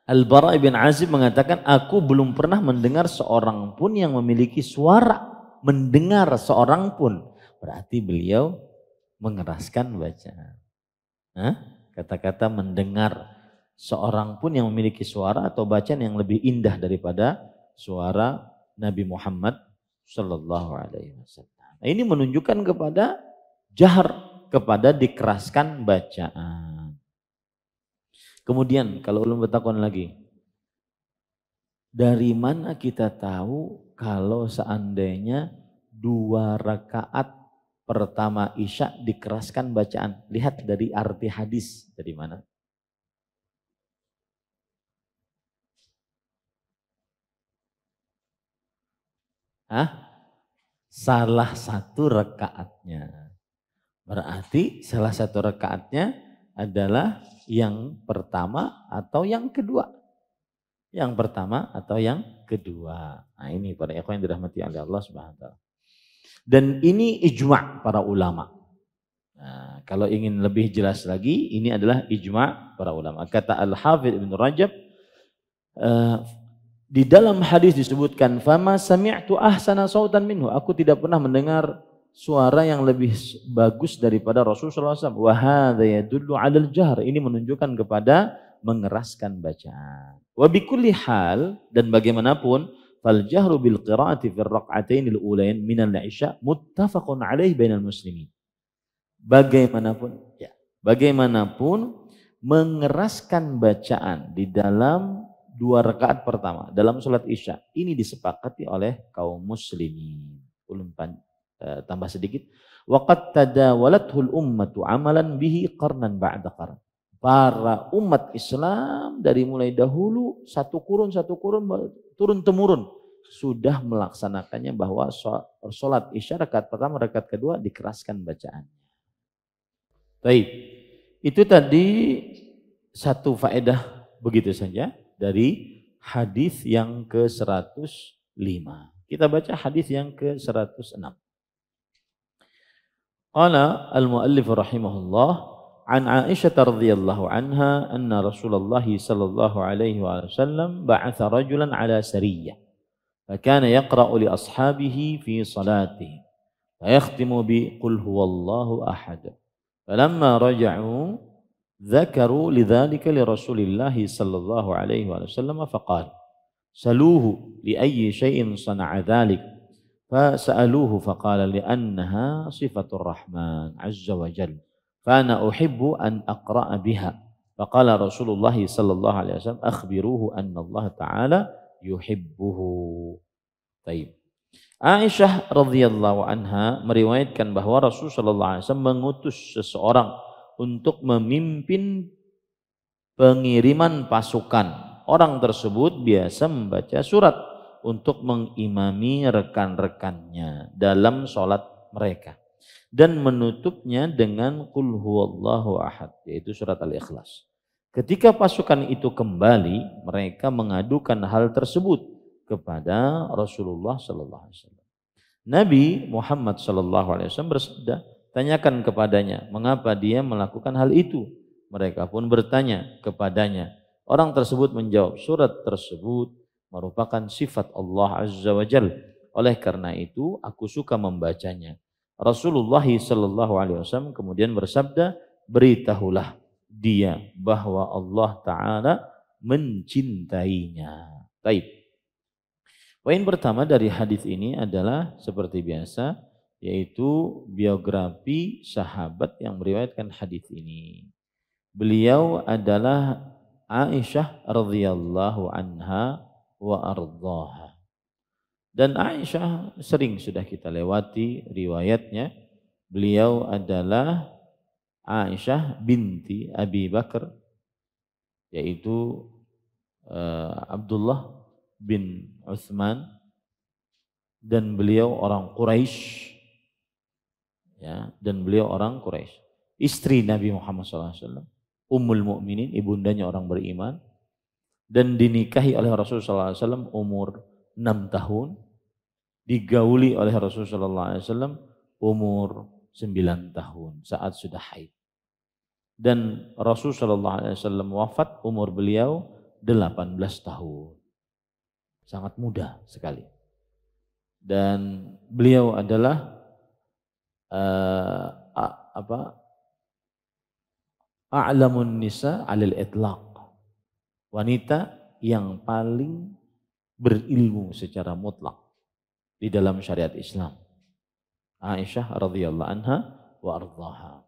Al-Bara' bin Azib mengatakan, aku belum pernah mendengar seorang pun yang memiliki suara mendengar seorang pun. Berarti beliau mengeraskan bacaan. Kata-kata mendengar seorang pun yang memiliki suara atau bacaan yang lebih indah daripada suara Nabi Muhammad Sallallahu Alaihi Wasallam. Nah, ini menunjukkan kepada jahar, kepada dikeraskan bacaan. Kemudian kalau ulun bertakon lagi, dari mana kita tahu kalau seandainya 2 rakaat pertama isya dikeraskan bacaan? Lihat dari arti hadis, dari mana? Salah satu rakaatnya. Berarti salah satu rakaatnya adalah yang pertama atau yang kedua. Yang pertama atau yang kedua. Nah, ini para ikhwan yang dirahmati oleh Allah Subhanahu wa taala. Dan ini ijma' para ulama. Nah, kalau ingin lebih jelas lagi, ini adalah ijma' para ulama. Kata Al-Hafidz Ibnu Rajab, di dalam hadis disebutkan, fama sami'tu ahsana sautan minhu. Aku tidak pernah mendengar suara yang lebih bagus daripada Rasulullah SAW. Wa hadza yadullu 'alal jahr. Ini menunjukkan kepada mengeraskan bacaan. Wa bikulli hal, dan bagaimanapun, fal jahru bil qira'ati fi ar-rak'atainil ulain min al-'isya muttafaqun 'alaihi bainal muslimin. Bagaimanapun mengeraskan bacaan di dalam 2 rakaat pertama dalam sholat isya ini disepakati oleh kaum muslimin. Ulun tambah sedikit. Waqad tadawalathul ummatu amalan bihi qarnan ba'da qarn. Para umat Islam dari mulai dahulu satu kurun turun temurun sudah melaksanakannya, bahwa sholat isya rakaat pertama rakaat kedua dikeraskan bacaannya. Baik, itu tadi satu faedah begitu saja dari hadis yang ke-105. Kita baca hadis yang ke-106. Qala al-muallif rahimahullah an Aisyah radhiyallahu anha anna Rasulullah sallallahu alaihi wasallam ba'atha rajulan ala sariyah fakana yaqra'u li ashabihi fi salatihi fayakhtimu bi qul huwallahu ahad. Falamma raja'u ذكروا لذلك لرسول الله صلى الله عليه وسلم فقال سألوه لأي شيء صنع ذلك فسألوه فقال لأنها صفة الرحمن عز وجل فأنا أحب أن أقرأ بها فقال رسول الله صلى الله عليه وسلم أخبروه أن الله تعالى يحبه. طيب. Aisyah radhiyallahu anha meriwayatkan bahwa Rasul sallallahu alaihi wasallam mengutus seseorang untuk memimpin pengiriman pasukan. Orang tersebut biasa membaca surat untuk mengimami rekan-rekannya dalam sholat mereka. Dan menutupnya dengan Qul huwallahu ahad, yaitu surat Al-Ikhlas. Ketika pasukan itu kembali, mereka mengadukan hal tersebut kepada Rasulullah SAW. Nabi Muhammad SAW bersabda, tanyakan kepadanya mengapa dia melakukan hal itu. Mereka pun bertanya kepadanya. Orang tersebut menjawab, surat tersebut merupakan sifat Allah Azza wa Jalla. Oleh karena itu aku suka membacanya. Rasulullah sallallahu alaihi wasallam kemudian bersabda, beritahulah dia bahwa Allah Ta'ala mencintainya. Baik. Poin pertama dari hadis ini adalah seperti biasa, yaitu biografi sahabat yang meriwayatkan hadis ini. Beliau adalah Aisyah radhiyallahu anha wa ardhaha. Dan Aisyah sering sudah kita lewati riwayatnya. Beliau adalah Aisyah binti Abi Bakar, yaitu Abdullah bin Utsman, dan beliau orang Quraisy, ya, dan beliau orang Quraisy. Istri Nabi Muhammad SAW, Ummul Mukminin, ibundanya orang beriman, dan dinikahi oleh Rasulullah SAW umur 6 tahun, digauli oleh Rasulullah SAW umur 9 tahun saat sudah haid. Dan Rasulullah SAW wafat umur beliau 18 tahun. Sangat muda sekali. Dan beliau adalah a'lamun nisa 'alal itlaq. Wanita yang paling berilmu secara mutlak di dalam syariat Islam. Aisyah radhiyallahu anha wa ardhaha.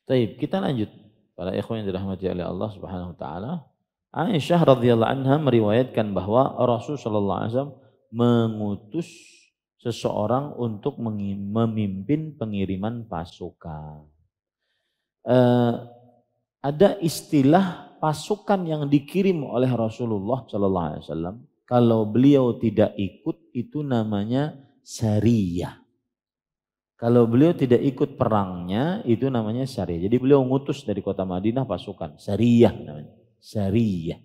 Baik, kita lanjut. Para ikhwan yang dirahmati oleh Allah Subhanahu wa taala, Aisyah radhiyallahu anha meriwayatkan bahwa Rasul sallallahu alaihi wasallam mengutus seseorang untuk memimpin pengiriman pasukan. Ada istilah pasukan yang dikirim oleh Rasulullah sallallahu alaihi wasallam, kalau beliau tidak ikut itu namanya sariyah. Kalau beliau tidak ikut perangnya itu namanya sariyah. Jadi beliau ngutus dari kota Madinah pasukan, sariyah namanya, sariyah.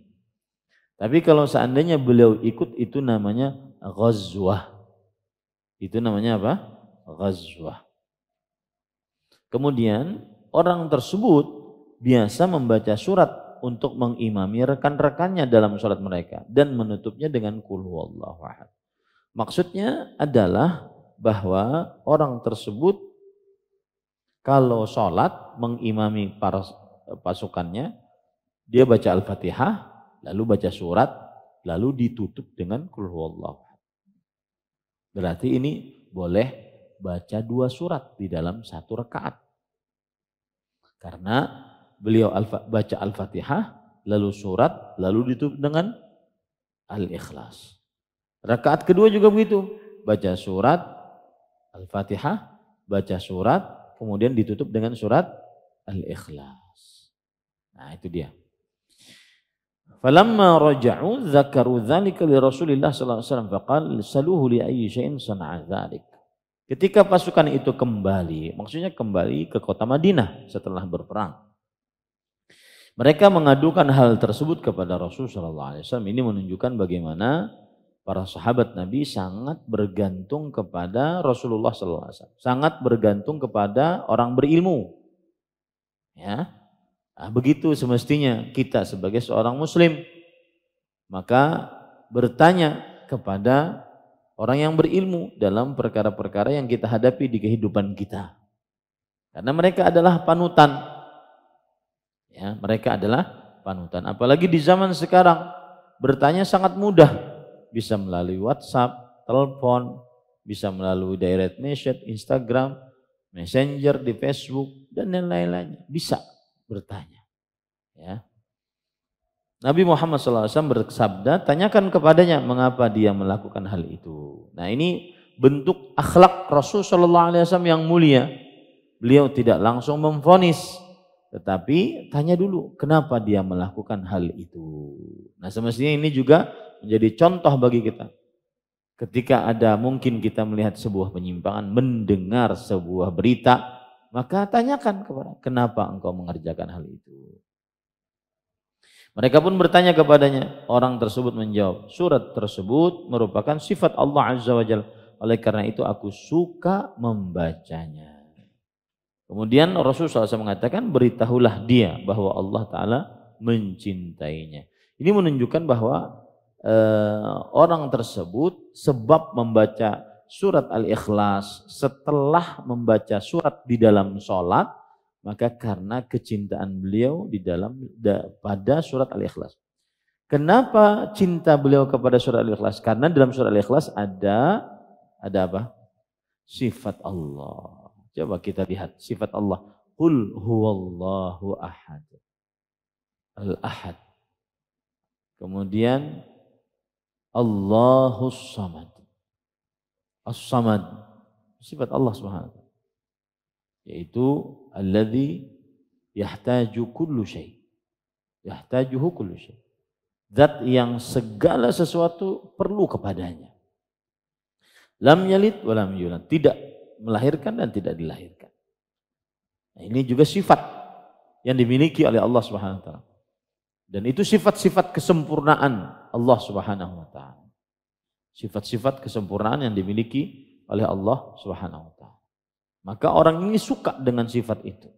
Tapi kalau seandainya beliau ikut itu namanya ghazwah. Itu namanya apa? Ghazwah. Kemudian orang tersebut biasa membaca surat untuk mengimami rekan-rekannya dalam sholat mereka dan menutupnya dengan qul huwallahu ahad. Maksudnya adalah bahwa orang tersebut kalau sholat mengimami para pasukannya, dia baca Al-Fatihah, lalu baca surat, lalu ditutup dengan qul huwallahu ahad. Berarti ini boleh baca 2 surat di dalam 1 rakaat. Karena beliau baca Al-Fatihah, lalu surat, lalu ditutup dengan Al-Ikhlas. Rakaat kedua juga begitu, baca surat, Al-Fatihah, baca surat, kemudian ditutup dengan surat Al-Ikhlas. Nah itu dia. Falamma raja'u dzakaru dzalika li Rasulillah sallallahu alaihi wasallam faqala saluhu li ayyi syai'in sana'a dzalik. Ketika pasukan itu kembali, maksudnya kembali ke kota Madinah setelah berperang. Mereka mengadukan hal tersebut kepada Rasul sallallahu alaihi wasallam. Ini menunjukkan bagaimana para sahabat Nabi sangat bergantung kepada Rasulullah sallallahu alaihi wasallam, sangat bergantung kepada orang berilmu. Ya. Nah, begitu semestinya kita sebagai seorang muslim, maka bertanya kepada orang yang berilmu dalam perkara-perkara yang kita hadapi di kehidupan kita. Karena mereka adalah panutan. Ya, mereka adalah panutan. Apalagi di zaman sekarang bertanya sangat mudah. Bisa melalui WhatsApp, telepon, bisa melalui direct message, Instagram, Messenger di Facebook dan lain-lainnya. Bisa bertanya. Ya. Nabi Muhammad SAW bersabda, tanyakan kepadanya mengapa dia melakukan hal itu. Nah ini bentuk akhlak Rasul SAW yang mulia. Beliau tidak langsung memvonis, tetapi tanya dulu kenapa dia melakukan hal itu. Nah semestinya ini juga menjadi contoh bagi kita. Ketika ada mungkin kita melihat sebuah penyimpangan, mendengar sebuah berita, maka tanyakan kepada kenapa engkau mengerjakan hal itu. Mereka pun bertanya kepadanya. Orang tersebut menjawab, surat tersebut merupakan sifat Allah Azza wa Jalla. Oleh karena itu aku suka membacanya. Kemudian Rasulullah SAW mengatakan, beritahulah dia bahwa Allah Ta'ala mencintainya. Ini menunjukkan bahwa orang tersebut sebab membaca surat Al-Ikhlas setelah membaca surat di dalam sholat, maka karena kecintaan beliau di dalam pada surat Al-Ikhlas. Kenapa cinta beliau kepada surat Al-Ikhlas? Karena dalam surat Al-Ikhlas ada apa? Sifat Allah. Coba kita lihat sifat Allah. Qul huwallahu ahad. Al-ahad. Kemudian Allahus samad. As-samad. Sifat Allah Subhanahu wa taala. Yaitu alladzi yahtaju kullu syai. Yahtajuhu kullu syai. Zat yang segala sesuatu perlu kepadanya. Lam yalid wa lam yulad. Tidak melahirkan dan tidak dilahirkan. Nah, ini juga sifat yang dimiliki oleh Allah Subhanahu wa taala. Dan itu sifat-sifat kesempurnaan Allah Subhanahu wa taala. Sifat-sifat kesempurnaan yang dimiliki oleh Allah Subhanahu wa taala. Maka orang ini suka dengan sifat itu.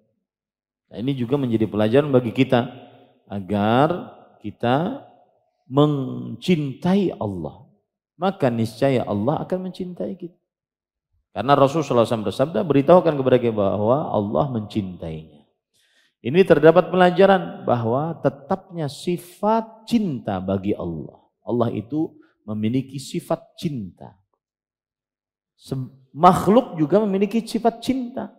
Nah, ini juga menjadi pelajaran bagi kita agar kita mencintai Allah. Maka niscaya Allah akan mencintai kita. Karena Rasulullah SAW bersabda, beritahukan kepada kita bahwa Allah mencintainya. Ini terdapat pelajaran bahwa tetapnya sifat cinta bagi Allah. Allah itu memiliki sifat cinta. Makhluk juga memiliki sifat cinta.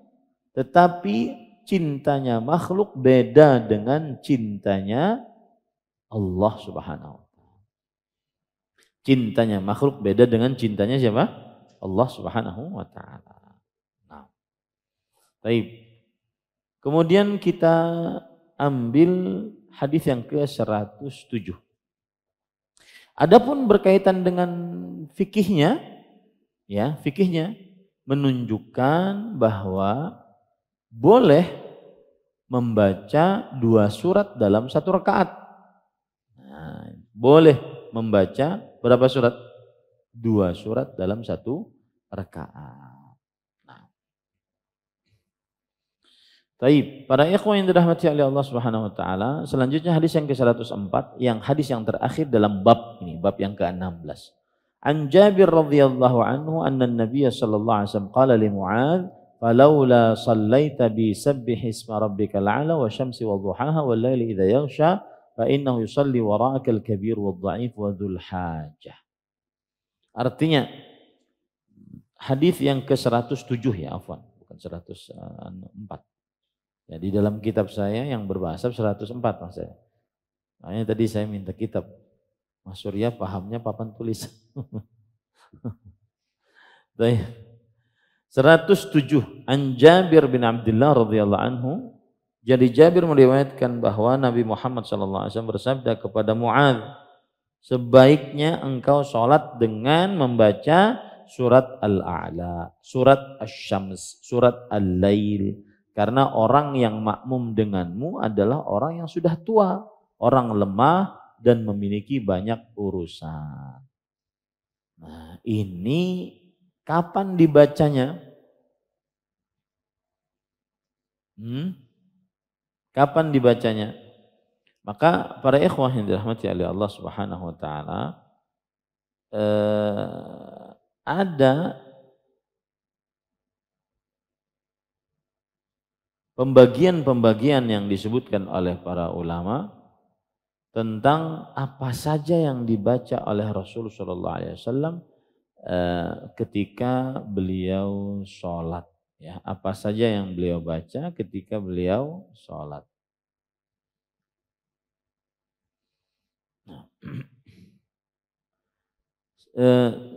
Tetapi cintanya makhluk beda dengan cintanya Allah Subhanahu wa taala. Cintanya makhluk beda dengan cintanya siapa? Allah Subhanahu wa taala. Nah. Baik. Kemudian kita ambil hadis yang ke-107. Adapun berkaitan dengan fikihnya, ya, fikihnya menunjukkan bahwa boleh membaca 2 surat dalam 1 rakaat. Nah, boleh membaca berapa surat? 2 surat dalam 1 rakaat. Baik, para ikhwan yang dirahmati oleh Allah Subhanahu wa taala, selanjutnya hadis yang ke-104, yang hadis yang terakhir dalam bab ini, bab yang ke-16. An Jabir radhiyallahu anhu anna an-nabiy sallallahu alaihi wasallam qala li Mu'adz, "Falaula sallaita bi sabbih isma rabbikal a'la wa syamsi wa duhaha wal laili idza yaghsha, fa innahu yusalli wara'aka al-kabir wad dha'if wa dzul hajah." Artinya hadis yang ke-107 ya, afwan, bukan 104. Ya, di dalam kitab saya yang berbahasa 104 Mas saya. Makanya tadi saya minta kitab. Mas Surya pahamnya papan tulis. 107 An Jabir bin Abdullah radhiyallahu anhu. Jadi Jabir meriwayatkan bahwa Nabi Muhammad sallallahu alaihi wasallam bersabda kepada Mu'adz, sebaiknya engkau sholat dengan membaca surat Al-A'la, surat Asy-Syams, surat Al-Lail. Karena orang yang makmum denganmu adalah orang yang sudah tua, orang lemah dan memiliki banyak urusan. Nah, ini kapan dibacanya? Kapan dibacanya? Maka para ikhwah yang dirahmati oleh Allah Subhanahu wa taala, ada pembagian-pembagian yang disebutkan oleh para ulama tentang apa saja yang dibaca oleh Rasulullah SAW ketika beliau sholat. Ya, apa saja yang beliau baca ketika beliau sholat.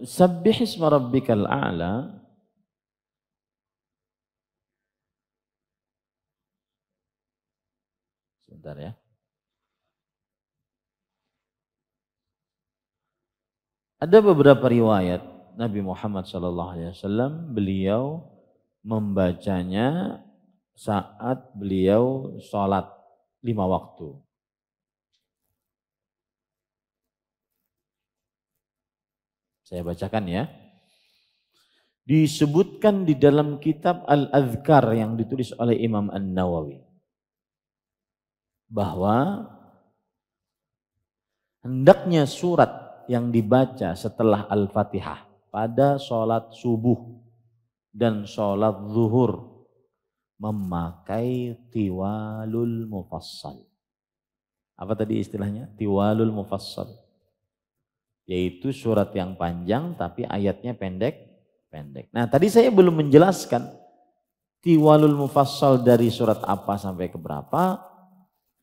Sabbih isma rabbikal a'la. Sebentar ya. Ada beberapa riwayat Nabi Muhammad SAW beliau membacanya saat beliau sholat 5 waktu. Saya bacakan ya. Disebutkan di dalam kitab Al-Adhkar yang ditulis oleh Imam An-Nawawi bahwa hendaknya surat yang dibaca setelah Al-Fatihah pada sholat subuh dan sholat zuhur memakai tiwalul mufassal. Apa tadi istilahnya? Tiwalul mufassal. Yaitu surat yang panjang tapi ayatnya pendek. Nah tadi saya belum menjelaskan tiwalul mufassal dari surat apa sampai ke berapa,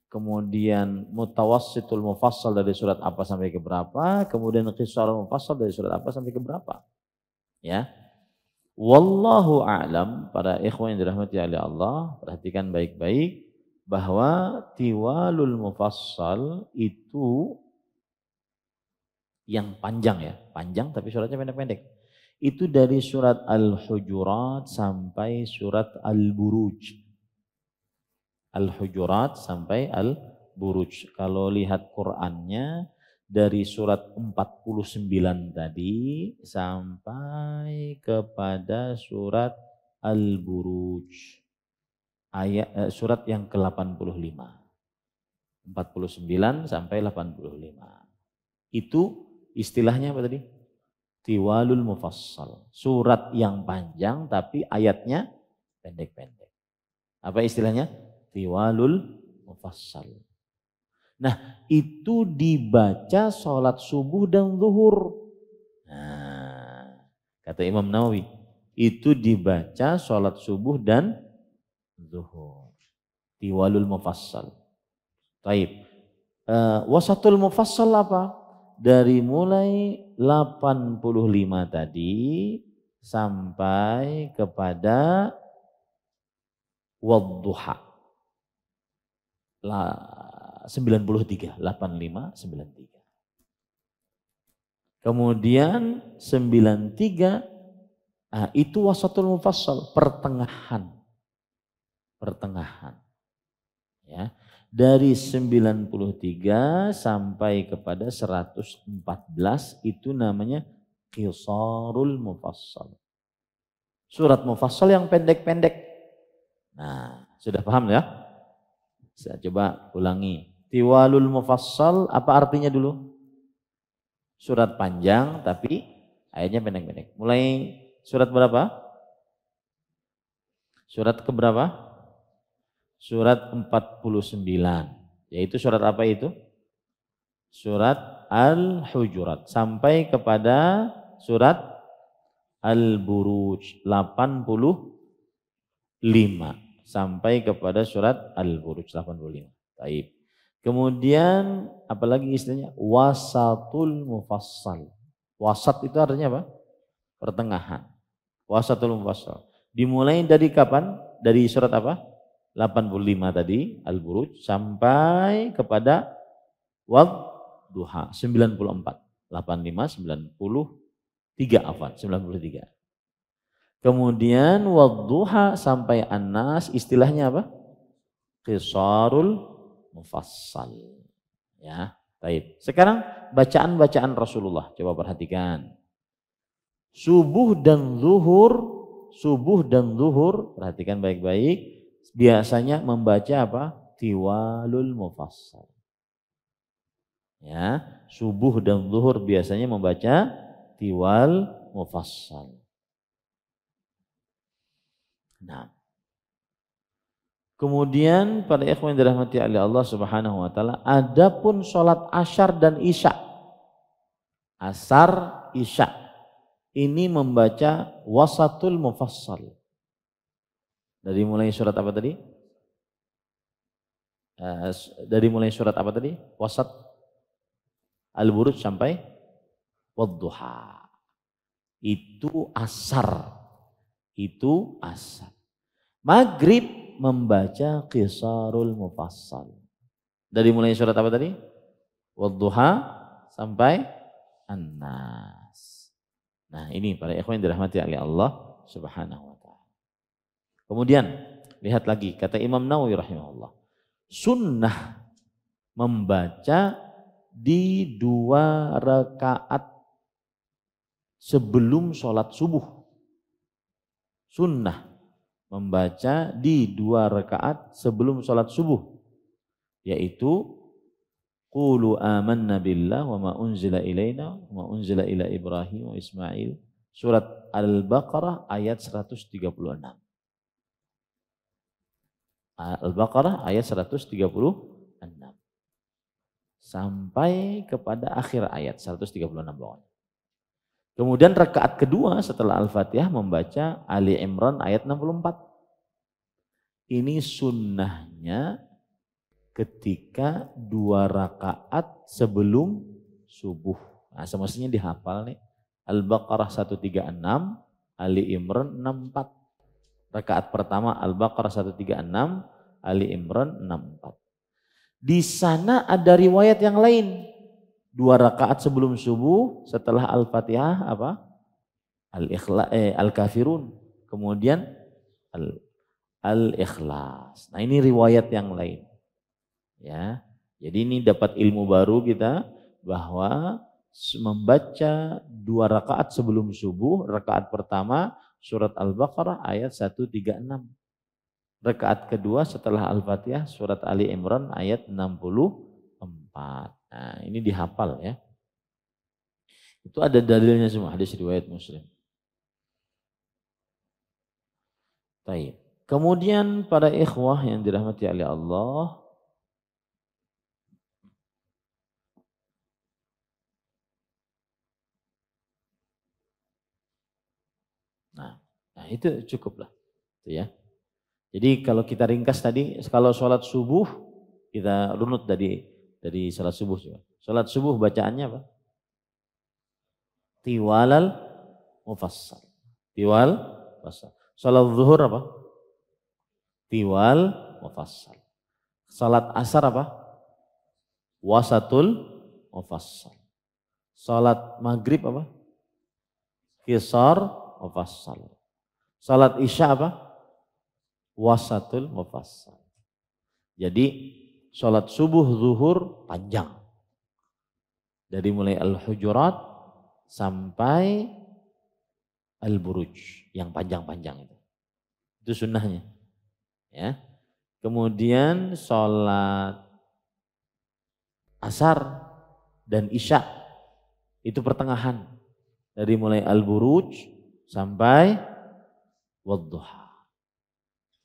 kemudian mutawassitul mufassal dari surat apa sampai ke berapa, kemudian qisarul mufassal dari surat apa sampai ke berapa. Ya. Wallahu a'lam, para ikhwan yang dirahmati oleh Allah, perhatikan baik-baik bahwa tiwalul mufassal itu yang panjang ya, panjang tapi suratnya pendek-pendek. Itu dari surat Al-Hujurat sampai surat Al-Buruj. Al-Hujurat sampai Al-Buruj. Kalau lihat Qur'annya dari surat 49 tadi sampai kepada surat Al-Buruj. Surat yang ke-85. 49 sampai 85. Itu istilahnya apa tadi? Tiwalul mufassal. Surat yang panjang tapi ayatnya pendek-pendek. Apa istilahnya? Tiwalul mufassal. Nah itu dibaca sholat subuh dan zuhur. Nah, kata Imam Nawawi, itu dibaca sholat subuh dan zuhur. Tiwalul mufassal. Taib. Wasatul mufassal apa? Dari mulai 85 tadi sampai kepada wadduha. 93, 85, 93. Kemudian 93, itu wasatul mufassal, pertengahan. Ya. Dari 93 sampai kepada 114 itu namanya qisarul mufassal. Surat mufassal yang pendek-pendek. Nah, sudah paham ya? Saya coba ulangi. Tiwalul mufassal apa artinya dulu? Surat panjang tapi ayatnya pendek-pendek. Mulai surat berapa? Surat keberapa? Surat 49. Yaitu surat apa itu? Surat Al-Hujurat. Sampai kepada surat Al-Buruj 85. Sampai kepada surat Al-Buruj 85. Baik. Kemudian apalagi istilahnya? Wasatul mufassal. Wasat itu artinya apa? Pertengahan. Wasatul mufassal. Dimulai dari kapan? Dari surat apa? 85 tadi Al-Buruj sampai kepada Wadduha 94. 85 93 afwan 93. Kemudian Wadduha sampai An-Nas istilahnya apa? Qisarul mufassal. Ya, baik. Sekarang bacaan-bacaan Rasulullah, coba perhatikan. Subuh dan zuhur, perhatikan baik-baik. Biasanya membaca apa? Tiwalul mufassal. Ya, subuh dan zuhur biasanya membaca tiwal mufassal. Nah, kemudian pada ikhwan yang dirahmati oleh Allah Subhanahu wa taala, adapun sholat asyar dan isya. Asar, isya ini membaca wasatul mufassal. Dari mulai surat apa tadi? Dari mulai surat apa tadi? Wasat Al-Buruj sampai Wadduha. Itu asar. Maghrib membaca qisarul mufassal. Dari mulai surat apa tadi? Wadduha sampai An-Nas. Nah ini para ikhwan yang dirahmati oleh Allah Subhanahu wa ta'ala. Kemudian lihat lagi kata Imam Nawawi rahimahullah. Sunnah membaca di 2 rakaat sebelum sholat subuh. Sunnah membaca di 2 rakaat sebelum sholat subuh. Yaitu Qulu amanna billah wa ma unzila ilaina wa ma unzila ila Ibrahim wa Ismail. Surat Al-Baqarah ayat 136. Al-Baqarah ayat 136. Sampai kepada akhir ayat 136 bawahnya. Kemudian rakaat kedua setelah Al-Fatihah membaca Ali Imran ayat 64. Ini sunnahnya ketika 2 rakaat sebelum subuh. Nah, semestinya dihafal nih. Al-Baqarah 136, Ali Imran 64. Rakaat pertama Al-Baqarah 136, Ali Imran 64. Di sana ada riwayat yang lain. 2 rakaat sebelum subuh setelah Al-Fatihah apa? Al-Kafirun. Kemudian Al-Ikhlas. Nah, ini riwayat yang lain. Ya. Jadi ini dapat ilmu baru kita bahwa membaca 2 rakaat sebelum subuh, rakaat pertama surat Al-Baqarah ayat 136. Rakaat kedua setelah Al-Fatihah surat Ali Imran ayat 64. Nah, ini dihafal ya. Itu ada dalilnya semua, hadis riwayat Muslim. Baik. Kemudian para ikhwah yang dirahmati oleh Allah, nah itu cukuplah, itu ya. Jadi kalau kita ringkas tadi, kalau sholat subuh kita runut dari sholat subuh juga. Sholat subuh bacaannya apa? Tiwalal mufassal. Tiwal mufassal. Sholat zuhur apa? Tiwal mufassal. Sholat asar apa? Wasatul mufassal. Sholat maghrib apa? Qisar mufassal. Sholat isya apa? Wasatul mufassal. Jadi sholat subuh zuhur panjang. Dari mulai Al-Hujurat sampai Al-Buruj yang panjang-panjang itu. Itu sunnahnya. Ya. Kemudian sholat asar dan isya itu pertengahan. Dari mulai Al-Buruj sampai Wadduha.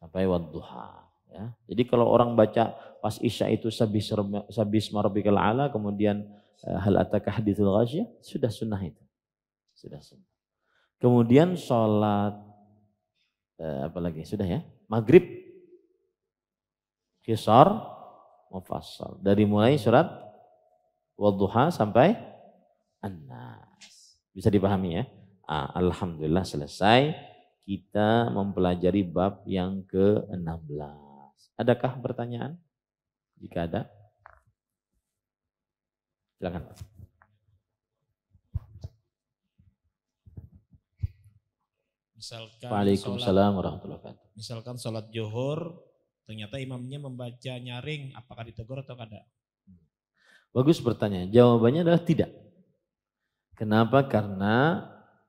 Sampai Wadduha. Ya. Jadi kalau orang baca pas isya itu sabisma rabbikal a'la, kemudian hal ataka haditsul ghasyiyah, sudah sunnah itu. Sudah sunnah. Kemudian sholat apa lagi? Sudah ya? Maghrib qisar mufassal. Dari mulai surat Wadduha sampai An-Nas. Bisa dipahami ya? Alhamdulillah selesai. Kita mempelajari bab yang ke-16. Adakah pertanyaan? Jika ada, silakan. Misalkan Waalaikumsalam warahmatullahi wabarakatuh. Misalkan sholat zuhur, ternyata imamnya membaca nyaring, apakah ditegur atau tidak? Bagus pertanyaan. Jawabannya adalah tidak. Kenapa? Karena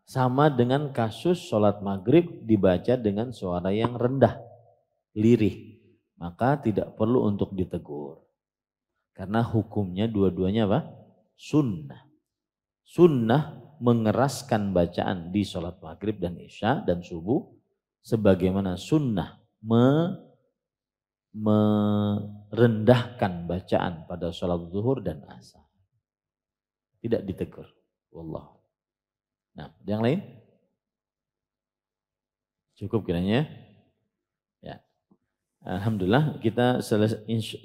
sama dengan kasus sholat maghrib dibaca dengan suara yang rendah, lirih. Maka tidak perlu untuk ditegur. Karena hukumnya dua-duanya apa? Sunnah. Sunnah mengeraskan bacaan di sholat maghrib dan isya dan subuh. Sebagaimana sunnah merendahkan bacaan pada sholat zuhur dan asar. Tidak ditegur. Wallah. Nah, yang lain? Cukup kiranya? Ya. Alhamdulillah kita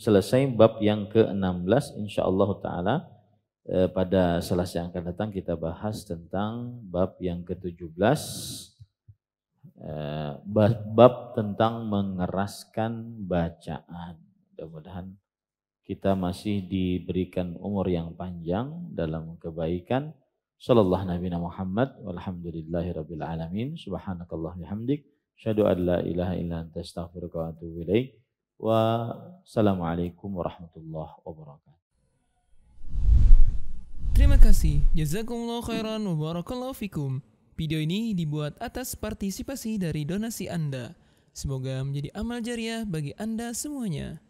selesai bab yang ke-16 insyaallah taala. Pada selasa yang akan datang kita bahas tentang bab yang ke-17. Bab tentang mengeraskan bacaan. Mudah-mudahan kita masih diberikan umur yang panjang dalam kebaikan. Sallallahu Nabi Muhammad walhamdulillahi rabbil alamin. Subhanakallah bihamdik. Asyhadu an la ilaha illa anta astaghfiruka wa atubu ilaik. Wassalamualaikum warahmatullahi wabarakatuh. Terima kasih. Jazakumullah khairan wa barakallahu fikum. Video ini dibuat atas partisipasi dari donasi Anda. Semoga menjadi amal jariah bagi Anda semuanya.